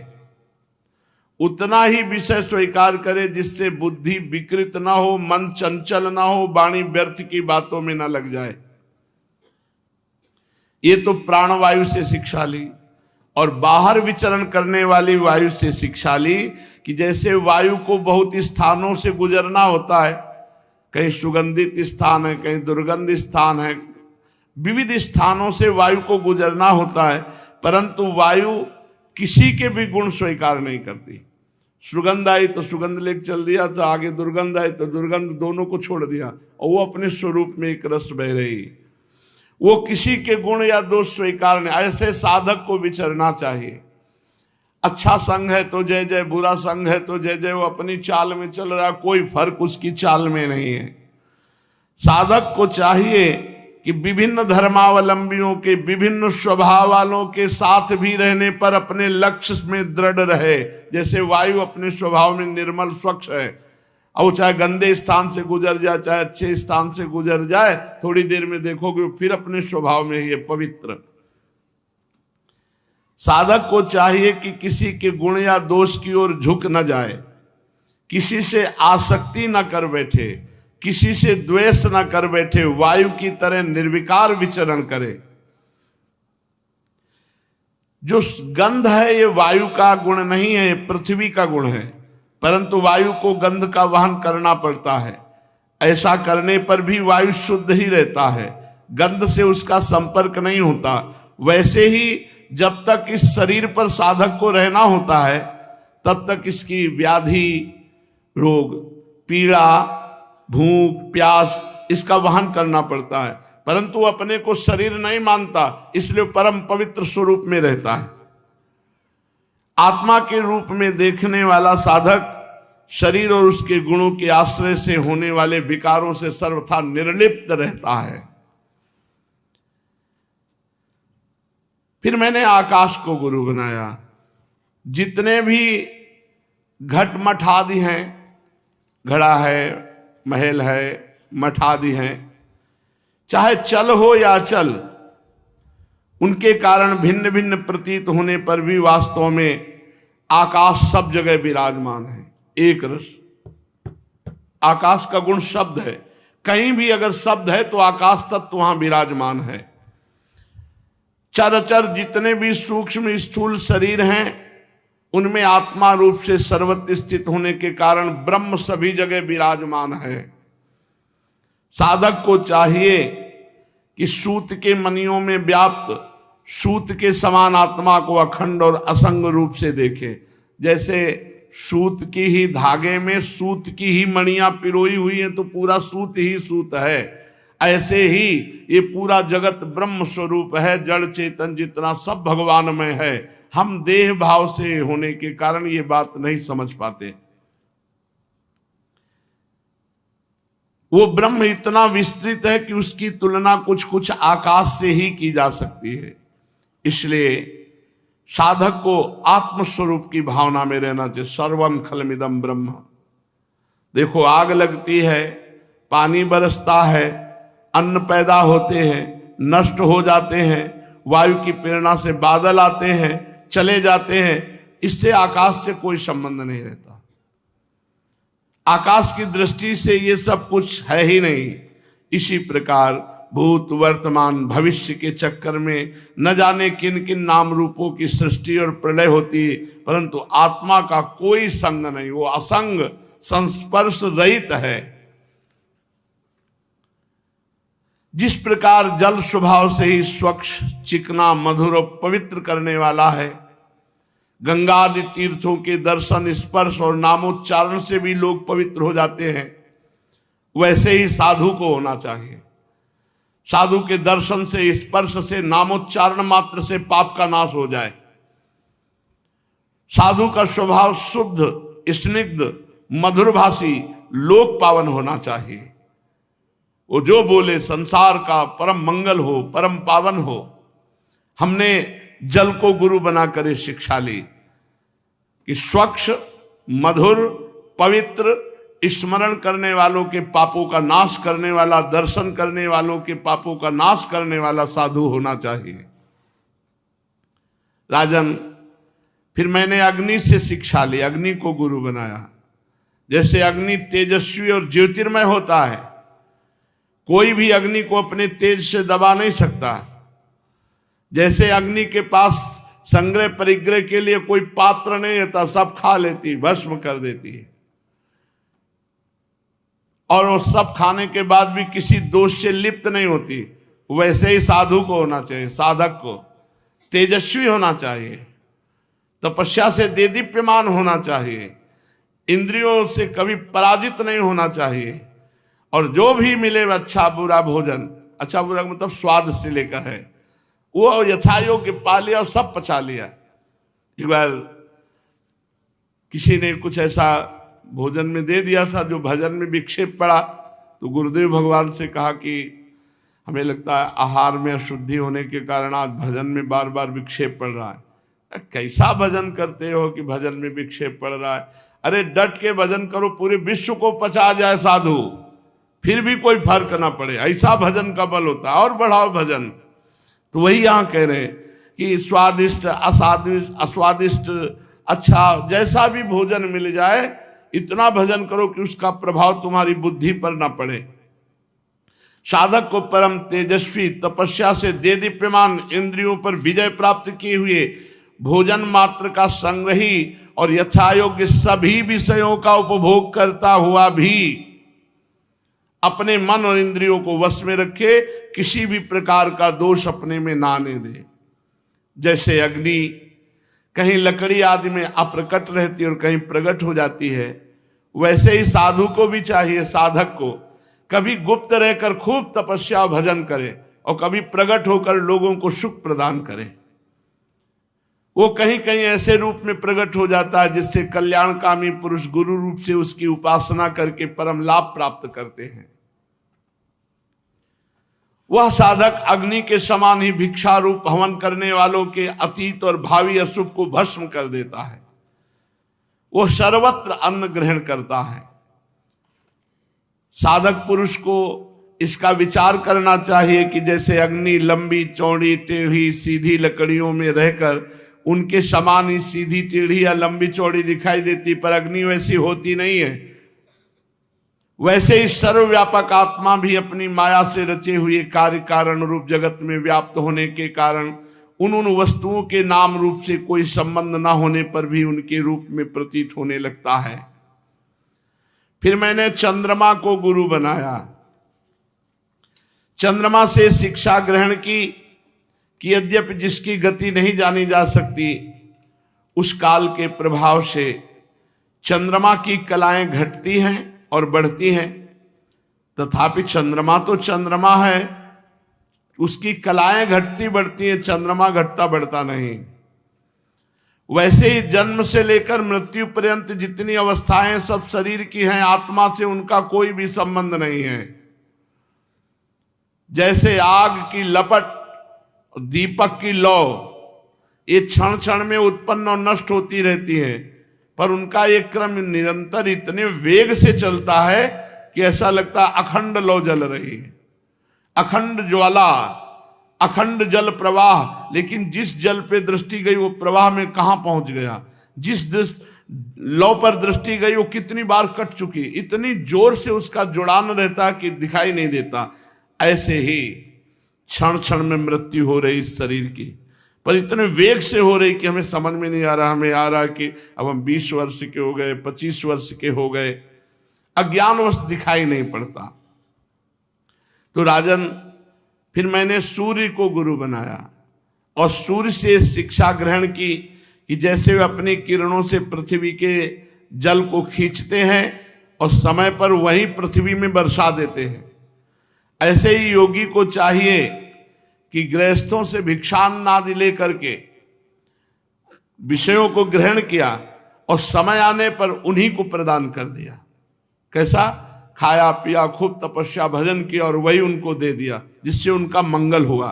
उतना ही विषय स्वीकार करे जिससे बुद्धि विकृत ना हो, मन चंचल ना हो, वाणी व्यर्थ की बातों में ना लग जाए। ये तो प्राणवायु से शिक्षा ली। और बाहर विचरण करने वाली वायु से शिक्षा ली कि जैसे वायु को बहुत स्थानों से गुजरना होता है, कहीं सुगंधित स्थान है, कहीं दुर्गंध स्थान है, विविध स्थानों से वायु को गुजरना होता है, परंतु वायु किसी के भी गुण स्वीकार नहीं करती। सुगंध आई तो सुगंध लेकर चल दिया, तो आगे दुर्गंध आई तो दुर्गंध, दोनों को छोड़ दिया और वो अपने स्वरूप में एक रस बह रही। वो किसी के गुण या दोष स्वीकार नहीं। ऐसे साधक को विचरना चाहिए। अच्छा संग है तो जय जय, बुरा संग है तो जय जय, वो अपनी चाल में चल रहा, कोई फर्क उसकी चाल में नहीं है। साधक को चाहिए कि विभिन्न धर्मावलंबियों के, विभिन्न स्वभाव वालों के साथ भी रहने पर अपने लक्ष्य में दृढ़ रहे। जैसे वायु अपने स्वभाव में निर्मल स्वच्छ है, और चाहे गंदे स्थान से गुजर जाए, चाहे अच्छे स्थान से गुजर जाए, थोड़ी देर में देखोगे फिर अपने स्वभाव में ही पवित्र। साधक को चाहिए कि किसी के गुण या दोष की ओर झुक न जाए, किसी से आसक्ति न कर बैठे, किसी से द्वेष न कर बैठे, वायु की तरह निर्विकार विचरण करे। जो गंध है ये वायु का गुण नहीं है, ये पृथ्वी का गुण है, परंतु वायु को गंध का वहन करना पड़ता है। ऐसा करने पर भी वायु शुद्ध ही रहता है, गंध से उसका संपर्क नहीं होता। वैसे ही जब तक इस शरीर पर साधक को रहना होता है तब तक इसकी व्याधि, रोग, पीड़ा, भूख, प्यास इसका वहन करना पड़ता है, परंतु अपने को शरीर नहीं मानता, इसलिए परम पवित्र स्वरूप में रहता है। आत्मा के रूप में देखने वाला साधक शरीर और उसके गुणों के आश्रय से होने वाले विकारों से सर्वथा निर्लिप्त रहता है। फिर मैंने आकाश को गुरु बनाया। जितने भी घट मठ आदि हैं, घड़ा है, महल है, मठ आदि हैं, चाहे चल हो या चल, उनके कारण भिन्न भिन्न प्रतीत होने पर भी वास्तव में आकाश सब जगह विराजमान है। एक रस, आकाश का गुण शब्द है, कहीं भी अगर शब्द है तो आकाश तत्व वहां विराजमान है। चराचर जितने भी सूक्ष्म स्थूल शरीर हैं उनमें आत्मा रूप से सर्वत्र स्थित होने के कारण ब्रह्म सभी जगह विराजमान है। साधक को चाहिए कि सूत के मणियों में व्याप्त सूत के समान आत्मा को अखंड और असंग रूप से देखे। जैसे सूत की ही धागे में सूत की ही मणियां पिरोई हुई हैं तो पूरा सूत ही सूत है, ऐसे ही ये पूरा जगत ब्रह्म स्वरूप है। जड़ चेतन जितना सब भगवान में है, हम देह भाव से होने के कारण ये बात नहीं समझ पाते। वो ब्रह्म इतना विस्तृत है कि उसकी तुलना कुछ कुछ आकाश से ही की जा सकती है। इसलिए साधक को आत्मस्वरूप की भावना में रहना चाहिए। सर्वम खलमिदम ब्रह्म। देखो, आग लगती है, पानी बरसता है, अन्न पैदा होते हैं, नष्ट हो जाते हैं, वायु की प्रेरणा से बादल आते हैं, चले जाते हैं, इससे आकाश से कोई संबंध नहीं रहता। आकाश की दृष्टि से ये सब कुछ है ही नहीं। इसी प्रकार भूत, वर्तमान, भविष्य के चक्कर में न जाने किन किन नाम रूपों की सृष्टि और प्रलय होती है, परंतु आत्मा का कोई संग नहीं, वो असंग संस्पर्श रहित है। जिस प्रकार जल स्वभाव से ही स्वच्छ, चिकना, मधुर और पवित्र करने वाला है, गंगा आदि तीर्थों के दर्शन, स्पर्श और नामोच्चारण से भी लोग पवित्र हो जाते हैं, वैसे ही साधु को होना चाहिए। साधु के दर्शन से, स्पर्श से, नामोच्चारण मात्र से पाप का नाश हो जाए। साधु का स्वभाव शुद्ध, स्निग्ध, मधुरभाषी, लोक पावन होना चाहिए। वो जो बोले संसार का परम मंगल हो, परम पावन हो। हमने जल को गुरु बनाकर शिक्षा ली कि स्वच्छ, मधुर, पवित्र, स्मरण करने वालों के पापों का नाश करने वाला, दर्शन करने वालों के पापों का नाश करने वाला साधु होना चाहिए। राजन, फिर मैंने अग्नि से शिक्षा ली, अग्नि को गुरु बनाया। जैसे अग्नि तेजस्वी और ज्योतिर्मय होता है, कोई भी अग्नि को अपने तेज से दबा नहीं सकता। जैसे अग्नि के पास संग्रह परिग्रह के लिए कोई पात्र नहीं रहता, सब खा लेती, भस्म कर देती है, और वो सब खाने के बाद भी किसी दोष से लिप्त नहीं होती। वैसे ही साधु को होना चाहिए। साधक को तेजस्वी होना चाहिए, तपस्या से देदीप्यमान होना चाहिए, इंद्रियों से कभी पराजित नहीं होना चाहिए, और जो भी मिले अच्छा बुरा भोजन, अच्छा बुरा मतलब स्वाद से लेकर है, वो यथायोग्य पा लिया और सब पचा लिया। एक बार किसी ने कुछ ऐसा भोजन में दे दिया था जो भजन में विक्षेप पड़ा, तो गुरुदेव भगवान से कहा कि हमें लगता है आहार में अशुद्धि होने के कारण आज भजन में बार बार विक्षेप पड़ रहा है। कैसा भजन करते हो कि भजन में विक्षेप पड़ रहा है? अरे डट के भजन करो, पूरे विश्व को पचा जाए साधु, फिर भी कोई फर्क ना पड़े, ऐसा भजन का बल होता है। और बढ़ाओ भजन। तो वही यहां कह रहे हैं कि स्वादिष्ट, अस्वादिष्ट, अच्छा जैसा भी भोजन मिल जाए, इतना भजन करो कि उसका प्रभाव तुम्हारी बुद्धि पर ना पड़े। साधक को परम तेजस्वी, तपस्या से देदीप्यमान, इंद्रियों पर विजय प्राप्त किए हुए, भोजन मात्र का संग्रही और यथायोग्य सभी विषयों का उपभोग करता हुआ भी अपने मन और इंद्रियों को वश में रखे, किसी भी प्रकार का दोष अपने में ना आने दे। जैसे अग्नि कहीं लकड़ी आदि में अप्रकट रहती है और कहीं प्रकट हो जाती है, वैसे ही साधु को भी चाहिए, साधक को कभी गुप्त रहकर खूब तपस्या भजन करे और कभी प्रकट होकर लोगों को सुख प्रदान करे। वो कहीं कहीं ऐसे रूप में प्रकट हो जाता है जिससे कल्याणकामी पुरुष गुरु रूप से उसकी उपासना करके परम लाभ प्राप्त करते हैं। वह साधक अग्नि के समान ही भिक्षा रूप हवन करने वालों के अतीत और भावी अशुभ को भस्म कर देता है। वो सर्वत्र अन्न ग्रहण करता है। साधक पुरुष को इसका विचार करना चाहिए कि जैसे अग्नि लंबी चौड़ी टेढ़ी सीधी लकड़ियों में रहकर उनके समान ही सीधी टेढ़ी या लंबी चौड़ी दिखाई देती, पर अग्नि वैसी होती नहीं है, वैसे ही सर्वव्यापक आत्मा भी अपनी माया से रचे हुए कार्य कारण रूप जगत में व्याप्त होने के कारण उन वस्तुओं के नाम रूप से कोई संबंध ना होने पर भी उनके रूप में प्रतीत होने लगता है। फिर मैंने चंद्रमा को गुरु बनाया। चंद्रमा से शिक्षा ग्रहण की कि यद्यपि जिसकी गति नहीं जानी जा सकती, उस काल के प्रभाव से चंद्रमा की कलाएं घटती हैं और बढ़ती हैं, तथापि चंद्रमा तो चंद्रमा है, उसकी कलाएं घटती बढ़ती हैं, चंद्रमा घटता बढ़ता नहीं। वैसे ही जन्म से लेकर मृत्यु पर्यंत जितनी अवस्थाएं सब शरीर की हैं, आत्मा से उनका कोई भी संबंध नहीं है। जैसे आग की लपट, दीपक की लौ, ये क्षण क्षण में उत्पन्न और नष्ट होती रहती है, पर उनका ये क्रम निरंतर इतने वेग से चलता है कि ऐसा लगता है अखंड लौ जल रही है, अखंड ज्वाला, अखंड जल प्रवाह। लेकिन जिस जल पे दृष्टि गई वो प्रवाह में कहां पहुंच गया, जिस लौ पर दृष्टि गई वो कितनी बार कट चुकी, इतनी जोर से उसका जुड़ान रहता कि दिखाई नहीं देता। ऐसे ही क्षण क्षण में मृत्यु हो रही इस शरीर की, पर इतने वेग से हो रही कि हमें समझ में नहीं आ रहा। हमें आ रहा कि अब हम 20 वर्ष के हो गए, 25 वर्ष के हो गए, अज्ञानवश दिखाई नहीं पड़ता। तो राजन, फिर मैंने सूर्य को गुरु बनाया और सूर्य से शिक्षा ग्रहण की कि जैसे वे अपनी किरणों से पृथ्वी के जल को खींचते हैं और समय पर वही पृथ्वी में बरसा देते हैं, ऐसे ही योगी को चाहिए कि गृहस्थों से भिक्षान्नादि लेकर के विषयों को ग्रहण किया और समय आने पर उन्हीं को प्रदान कर दिया। कैसा? खाया पिया, खूब तपस्या भजन किया और वही उनको दे दिया, जिससे उनका मंगल हुआ।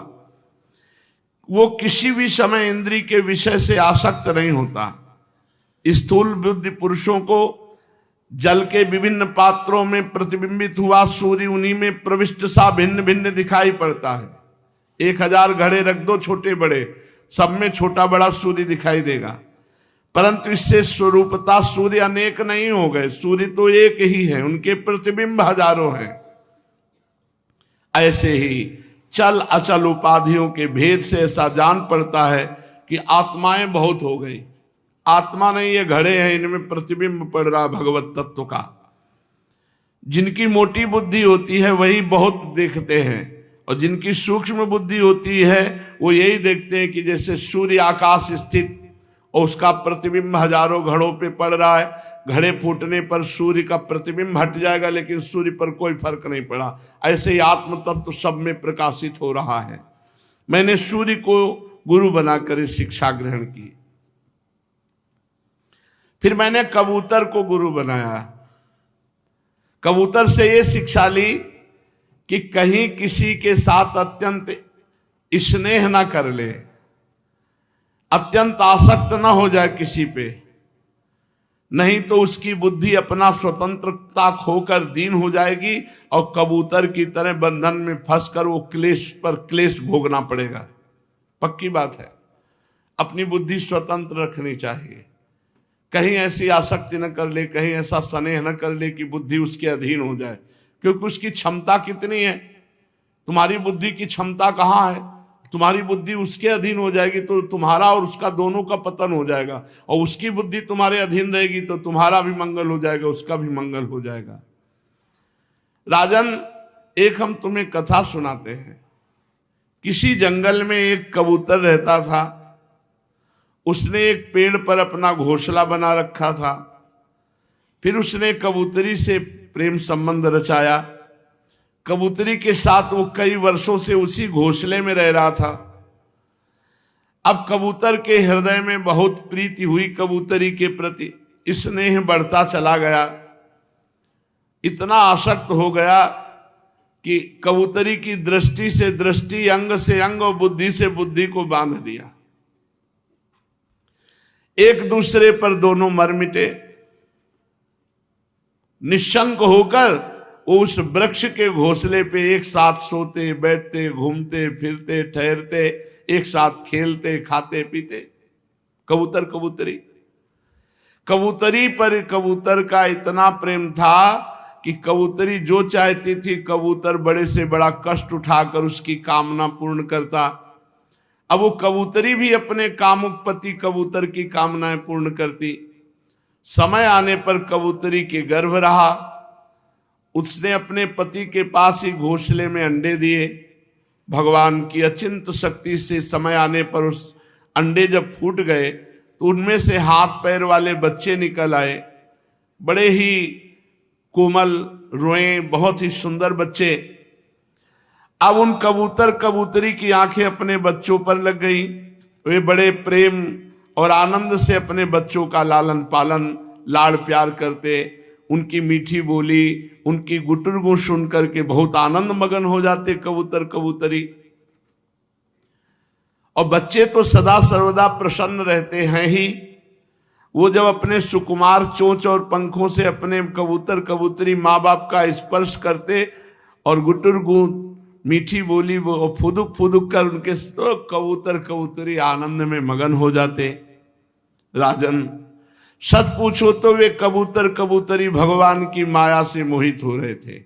वो किसी भी समय इंद्रिय के विषय से आसक्त नहीं होता। स्थूल बुद्धि पुरुषों को जल के विभिन्न पात्रों में प्रतिबिंबित हुआ सूर्य उन्हीं में प्रविष्ट सा भिन्न भिन्न दिखाई पड़ता है। 1000 घड़े रख दो छोटे बड़े, सब में छोटा बड़ा सूर्य दिखाई देगा, परंतु इससे स्वरूपता सूर्य अनेक नहीं हो गए, सूर्य तो एक ही है, उनके प्रतिबिंब हजारों हैं। ऐसे ही चल अचल उपाधियों के भेद से ऐसा जान पड़ता है कि आत्माएं बहुत हो गई। आत्मा नहीं, ये घड़े हैं, इनमें प्रतिबिंब पड़ रहा भगवत तत्व का। जिनकी मोटी बुद्धि होती है वही बहुत देखते हैं, और जिनकी सूक्ष्म बुद्धि होती है वो यही देखते हैं कि जैसे सूर्य आकाश स्थित और उसका प्रतिबिंब हजारों घड़ों पे पड़ रहा है, घड़े फूटने पर सूर्य का प्रतिबिंब हट जाएगा लेकिन सूर्य पर कोई फर्क नहीं पड़ा। ऐसे ही आत्म तत्व सब में प्रकाशित हो रहा है। मैंने सूर्य को गुरु बनाकर शिक्षा ग्रहण की। फिर मैंने कबूतर को गुरु बनाया। कबूतर से ये शिक्षा ली कि कहीं किसी के साथ अत्यंत स्नेह ना कर ले, अत्यंत आसक्त ना हो जाए किसी पे, नहीं तो उसकी बुद्धि अपना स्वतंत्रता खोकर दीन हो जाएगी और कबूतर की तरह बंधन में फंसकर वो क्लेश पर क्लेश भोगना पड़ेगा। पक्की बात है, अपनी बुद्धि स्वतंत्र रखनी चाहिए। कहीं ऐसी आसक्ति न कर ले, कहीं ऐसा स्नेह न कर ले कि बुद्धि उसके अधीन हो जाए, क्योंकि उसकी क्षमता कितनी है, तुम्हारी बुद्धि की क्षमता कहाँ है? तुम्हारी बुद्धि उसके अधीन हो जाएगी तो तुम्हारा और उसका दोनों का पतन हो जाएगा, और उसकी बुद्धि तुम्हारे अधीन रहेगी तो तुम्हारा भी मंगल हो जाएगा, उसका भी मंगल हो जाएगा। राजन, एक हम तुम्हें कथा सुनाते हैं। किसी जंगल में एक कबूतर रहता था। उसने एक पेड़ पर अपना घोंसला बना रखा था। फिर उसने कबूतरी से प्रेम संबंध रचाया। कबूतरी के साथ वो कई वर्षों से उसी घोंसले में रह रहा था। अब कबूतर के हृदय में बहुत प्रीति हुई कबूतरी के प्रति, स्नेह बढ़ता चला गया। इतना आसक्त हो गया कि कबूतरी की दृष्टि से दृष्टि, अंग से अंग और बुद्धि से बुद्धि को बांध दिया। एक दूसरे पर दोनों मर मिटे। निशंक होकर वो उस वृक्ष के घोंसले पे एक साथ सोते, बैठते, घूमते फिरते, ठहरते, एक साथ खेलते, खाते पीते। कबूतर कबूतरी, कबूतरी पर कबूतर का इतना प्रेम था कि कबूतरी जो चाहती थी कबूतर बड़े से बड़ा कष्ट उठाकर उसकी कामना पूर्ण करता। अब वो कबूतरी भी अपने कामुक पति कबूतर की कामनाएं पूर्ण करती। समय आने पर कबूतरी के गर्भ रहा। उसने अपने पति के पास ही घोंसले में अंडे दिए। भगवान की अचिंत शक्ति से समय आने पर उस अंडे जब फूट गए तो उनमें से हाथ पैर वाले बच्चे निकल आए। बड़े ही कोमल, रोए, बहुत ही सुंदर बच्चे। अब उन कबूतर कबूतरी की आंखें अपने बच्चों पर लग गई। वे बड़े प्रेम और आनंद से अपने बच्चों का लालन पालन, लाड़ प्यार करते। उनकी मीठी बोली, उनकी गुटुरगु सुन करके बहुत आनंद मगन हो जाते कबूतर कबूतरी। और बच्चे तो सदा सर्वदा प्रसन्न रहते हैं ही। वो जब अपने सुकुमार चोंच और पंखों से अपने कबूतर कबूतरी माँ बाप का स्पर्श करते और गुटुरगु मीठी बोली वो फुदुक फुदुक कर उनके तो कबूतर कबूतरी आनंद में मगन हो जाते। राजन, सच पूछो तो वे कबूतर कबूतरी भगवान की माया से मोहित हो रहे थे।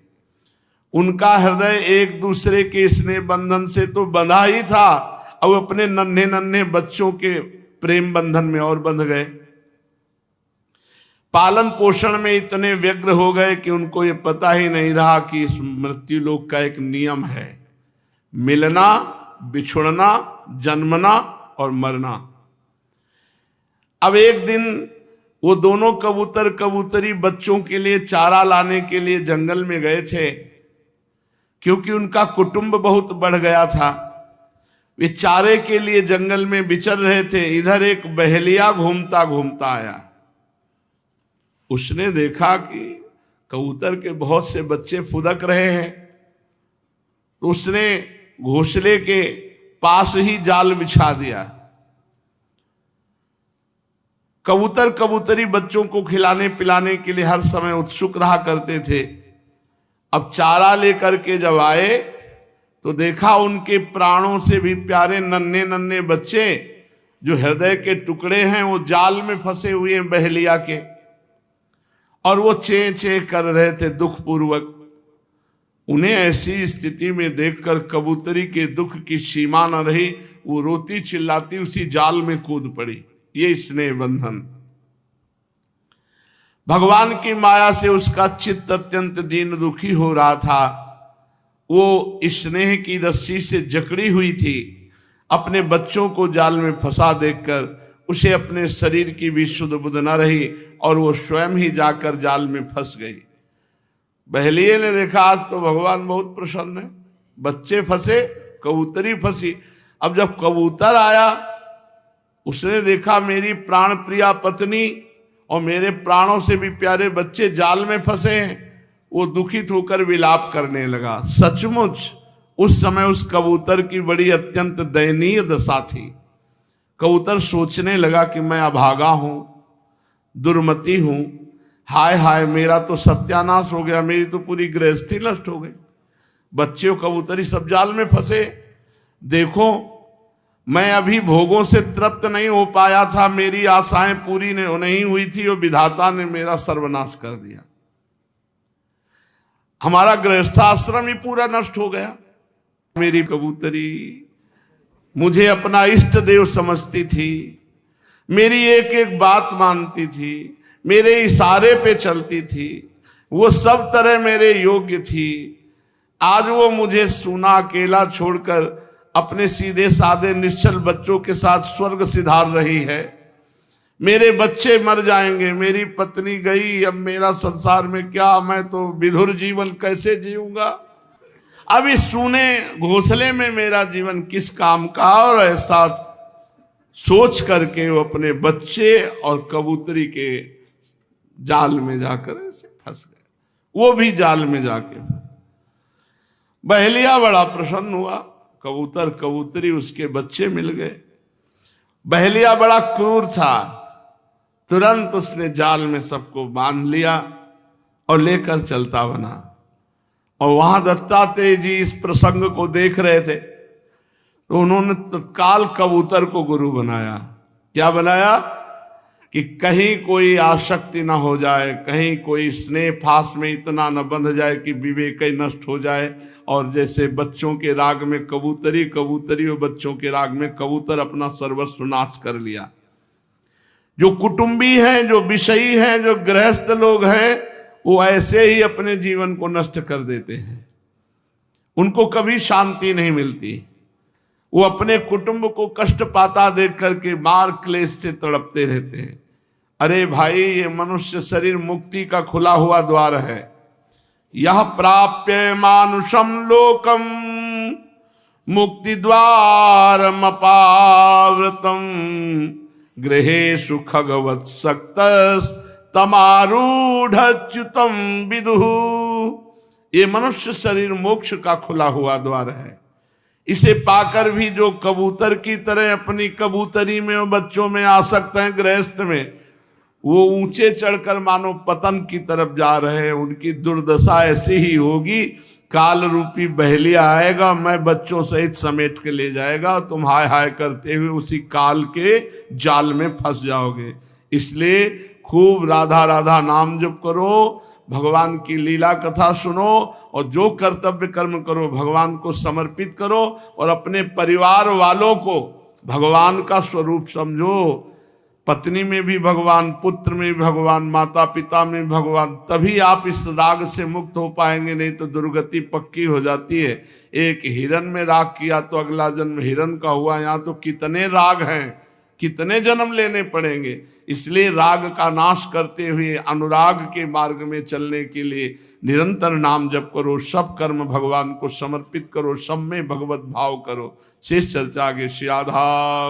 उनका हृदय एक दूसरे के स्नेह बंधन से तो बंधा ही था, अब अपने नन्हे नन्हे बच्चों के प्रेम बंधन में और बंध गए। पालन पोषण में इतने व्यग्र हो गए कि उनको ये पता ही नहीं रहा कि इस मृत्यु लोक का एक नियम है, मिलना, बिछुड़ना, जन्मना और मरना। अब एक दिन वो दोनों कबूतर कबूतरी बच्चों के लिए चारा लाने के लिए जंगल में गए थे, क्योंकि उनका कुटुंब बहुत बढ़ गया था। वे चारे के लिए जंगल में विचर रहे थे। इधर एक बहेलिया घूमता घूमता आया। उसने देखा कि कबूतर के बहुत से बच्चे फुदक रहे हैं, तो उसने घोंसले के पास ही जाल बिछा दिया। कबूतर कबूतरी बच्चों को खिलाने पिलाने के लिए हर समय उत्सुक रहा करते थे। अब चारा लेकर के जब आए तो देखा उनके प्राणों से भी प्यारे नन्हे नन्हे बच्चे जो हृदय के टुकड़े हैं वो जाल में फंसे हुए हैं बहेलिया के, और वो चे चे कर रहे थे दुख पूर्वक। उन्हें ऐसी स्थिति में देखकर कबूतरी के दुख की सीमा न रही। वो रोती चिल्लाती उसी जाल में कूद पड़ी। ये स्नेह बंधन, भगवान की माया से उसका चित्त अत्यंत दीन दुखी हो रहा था। वो स्नेह की रस्सी से जकड़ी हुई थी। अपने बच्चों को जाल में फंसा देखकर उसे अपने शरीर की भी सुध बुध न रही और वो स्वयं ही जाकर जाल में फंस गई। बहेलिये ने देखा आज तो भगवान बहुत प्रसन्न है, बच्चे फंसे, कबूतरी फंसी। अब जब कबूतर आया उसने देखा मेरी प्राण प्रिया पत्नी और मेरे प्राणों से भी प्यारे बच्चे जाल में फंसे हैं। वो दुखित होकर विलाप करने लगा। सचमुच उस समय उस कबूतर की बड़ी अत्यंत दयनीय दशा थी। कबूतर सोचने लगा कि मैं अभागा हूं, दुर्मति हूं, हाय हाय मेरा तो सत्यानाश हो गया, मेरी तो पूरी गृहस्थी नष्ट हो गई। बच्चे कबूतरी सब जाल में फंसे। देखो मैं अभी भोगों से तृप्त नहीं हो पाया था, मेरी आशाएं पूरी नहीं हुई थी और विधाता ने मेरा सर्वनाश कर दिया। हमारा गृहस्थाश्रम ही पूरा नष्ट हो गया। मेरी कबूतरी मुझे अपना इष्ट देव समझती थी, मेरी एक एक बात मानती थी, मेरे इशारे पे चलती थी, वो सब तरह मेरे योग्य थी। आज वो मुझे सूना अकेला छोड़कर अपने सीधे साधे निश्चल बच्चों के साथ स्वर्ग सिधार रही है। मेरे बच्चे मर जाएंगे, मेरी पत्नी गई, अब मेरा संसार में क्या, मैं तो विधुर जीवन कैसे जीऊंगा। अब इस सूने घोंसले में मेरा जीवन किस काम का। और ऐसा सोच करके वो अपने बच्चे और कबूतरी के जाल में जाकर ऐसे फंस गए। वो भी जाल में जाके बहेलिया बड़ा प्रसन्न हुआ, कबूतर कबूतरी उसके बच्चे मिल गए। बहेलिया बड़ा क्रूर था, तुरंत उसने जाल में सबको बांध लिया और लेकर चलता बना। और वहां दत्तात्रेय जी इस प्रसंग को देख रहे थे, तो उन्होंने तत्काल कबूतर को गुरु बनाया। क्या बनाया कि कहीं कोई आसक्ति ना हो जाए, कहीं कोई स्नेह फास में इतना न बंध जाए कि विवेक ही नष्ट हो जाए। और जैसे बच्चों के राग में कबूतरी, कबूतरी और बच्चों के राग में कबूतर अपना सर्वस्व नाश कर लिया। जो कुटुंबी हैं, जो विषयी हैं, जो गृहस्थ लोग हैं, वो ऐसे ही अपने जीवन को नष्ट कर देते हैं। उनको कभी शांति नहीं मिलती। वो अपने कुटुंब को कष्ट पाता देख करके मार क्लेश से तड़पते रहते हैं। अरे भाई, ये मनुष्य शरीर मुक्ति का खुला हुआ द्वार है। यह प्राप्य मानुषम लोकम मुक्ति द्वारमपावृतम गृहेषु खगवत् सक्तस् तमारूढ़च्युतम विदुः। ये मनुष्य शरीर मोक्ष का खुला हुआ द्वार है। इसे पाकर भी जो कबूतर की तरह अपनी कबूतरी में और बच्चों में आसक्त हैं, गृहस्थ में, वो ऊंचे चढ़कर मानो पतन की तरफ जा रहे हैं। उनकी दुर्दशा ऐसी ही होगी। काल रूपी बहेलिया आएगा, मैं बच्चों सहित समेट के ले जाएगा, तुम हाय हाय करते हुए उसी काल के जाल में फंस जाओगे। इसलिए खूब राधा राधा नाम जप करो, भगवान की लीला कथा सुनो और जो कर्तव्य कर्म करो भगवान को समर्पित करो और अपने परिवार वालों को भगवान का स्वरूप समझो। पत्नी में भी भगवान, पुत्र में भी भगवान, माता पिता में भी भगवान, तभी आप इस राग से मुक्त हो पाएंगे, नहीं तो दुर्गति पक्की हो जाती है। एक हिरन में राग किया तो अगला जन्म हिरन का हुआ। यहाँ तो कितने राग हैं, कितने जन्म लेने पड़ेंगे। इसलिए राग का नाश करते हुए अनुराग के मार्ग में चलने के लिए निरंतर नाम जप करो, सब कर्म भगवान को समर्पित करो, सब में भगवत भाव करो। शेष चर्चा आगे श्री राधा।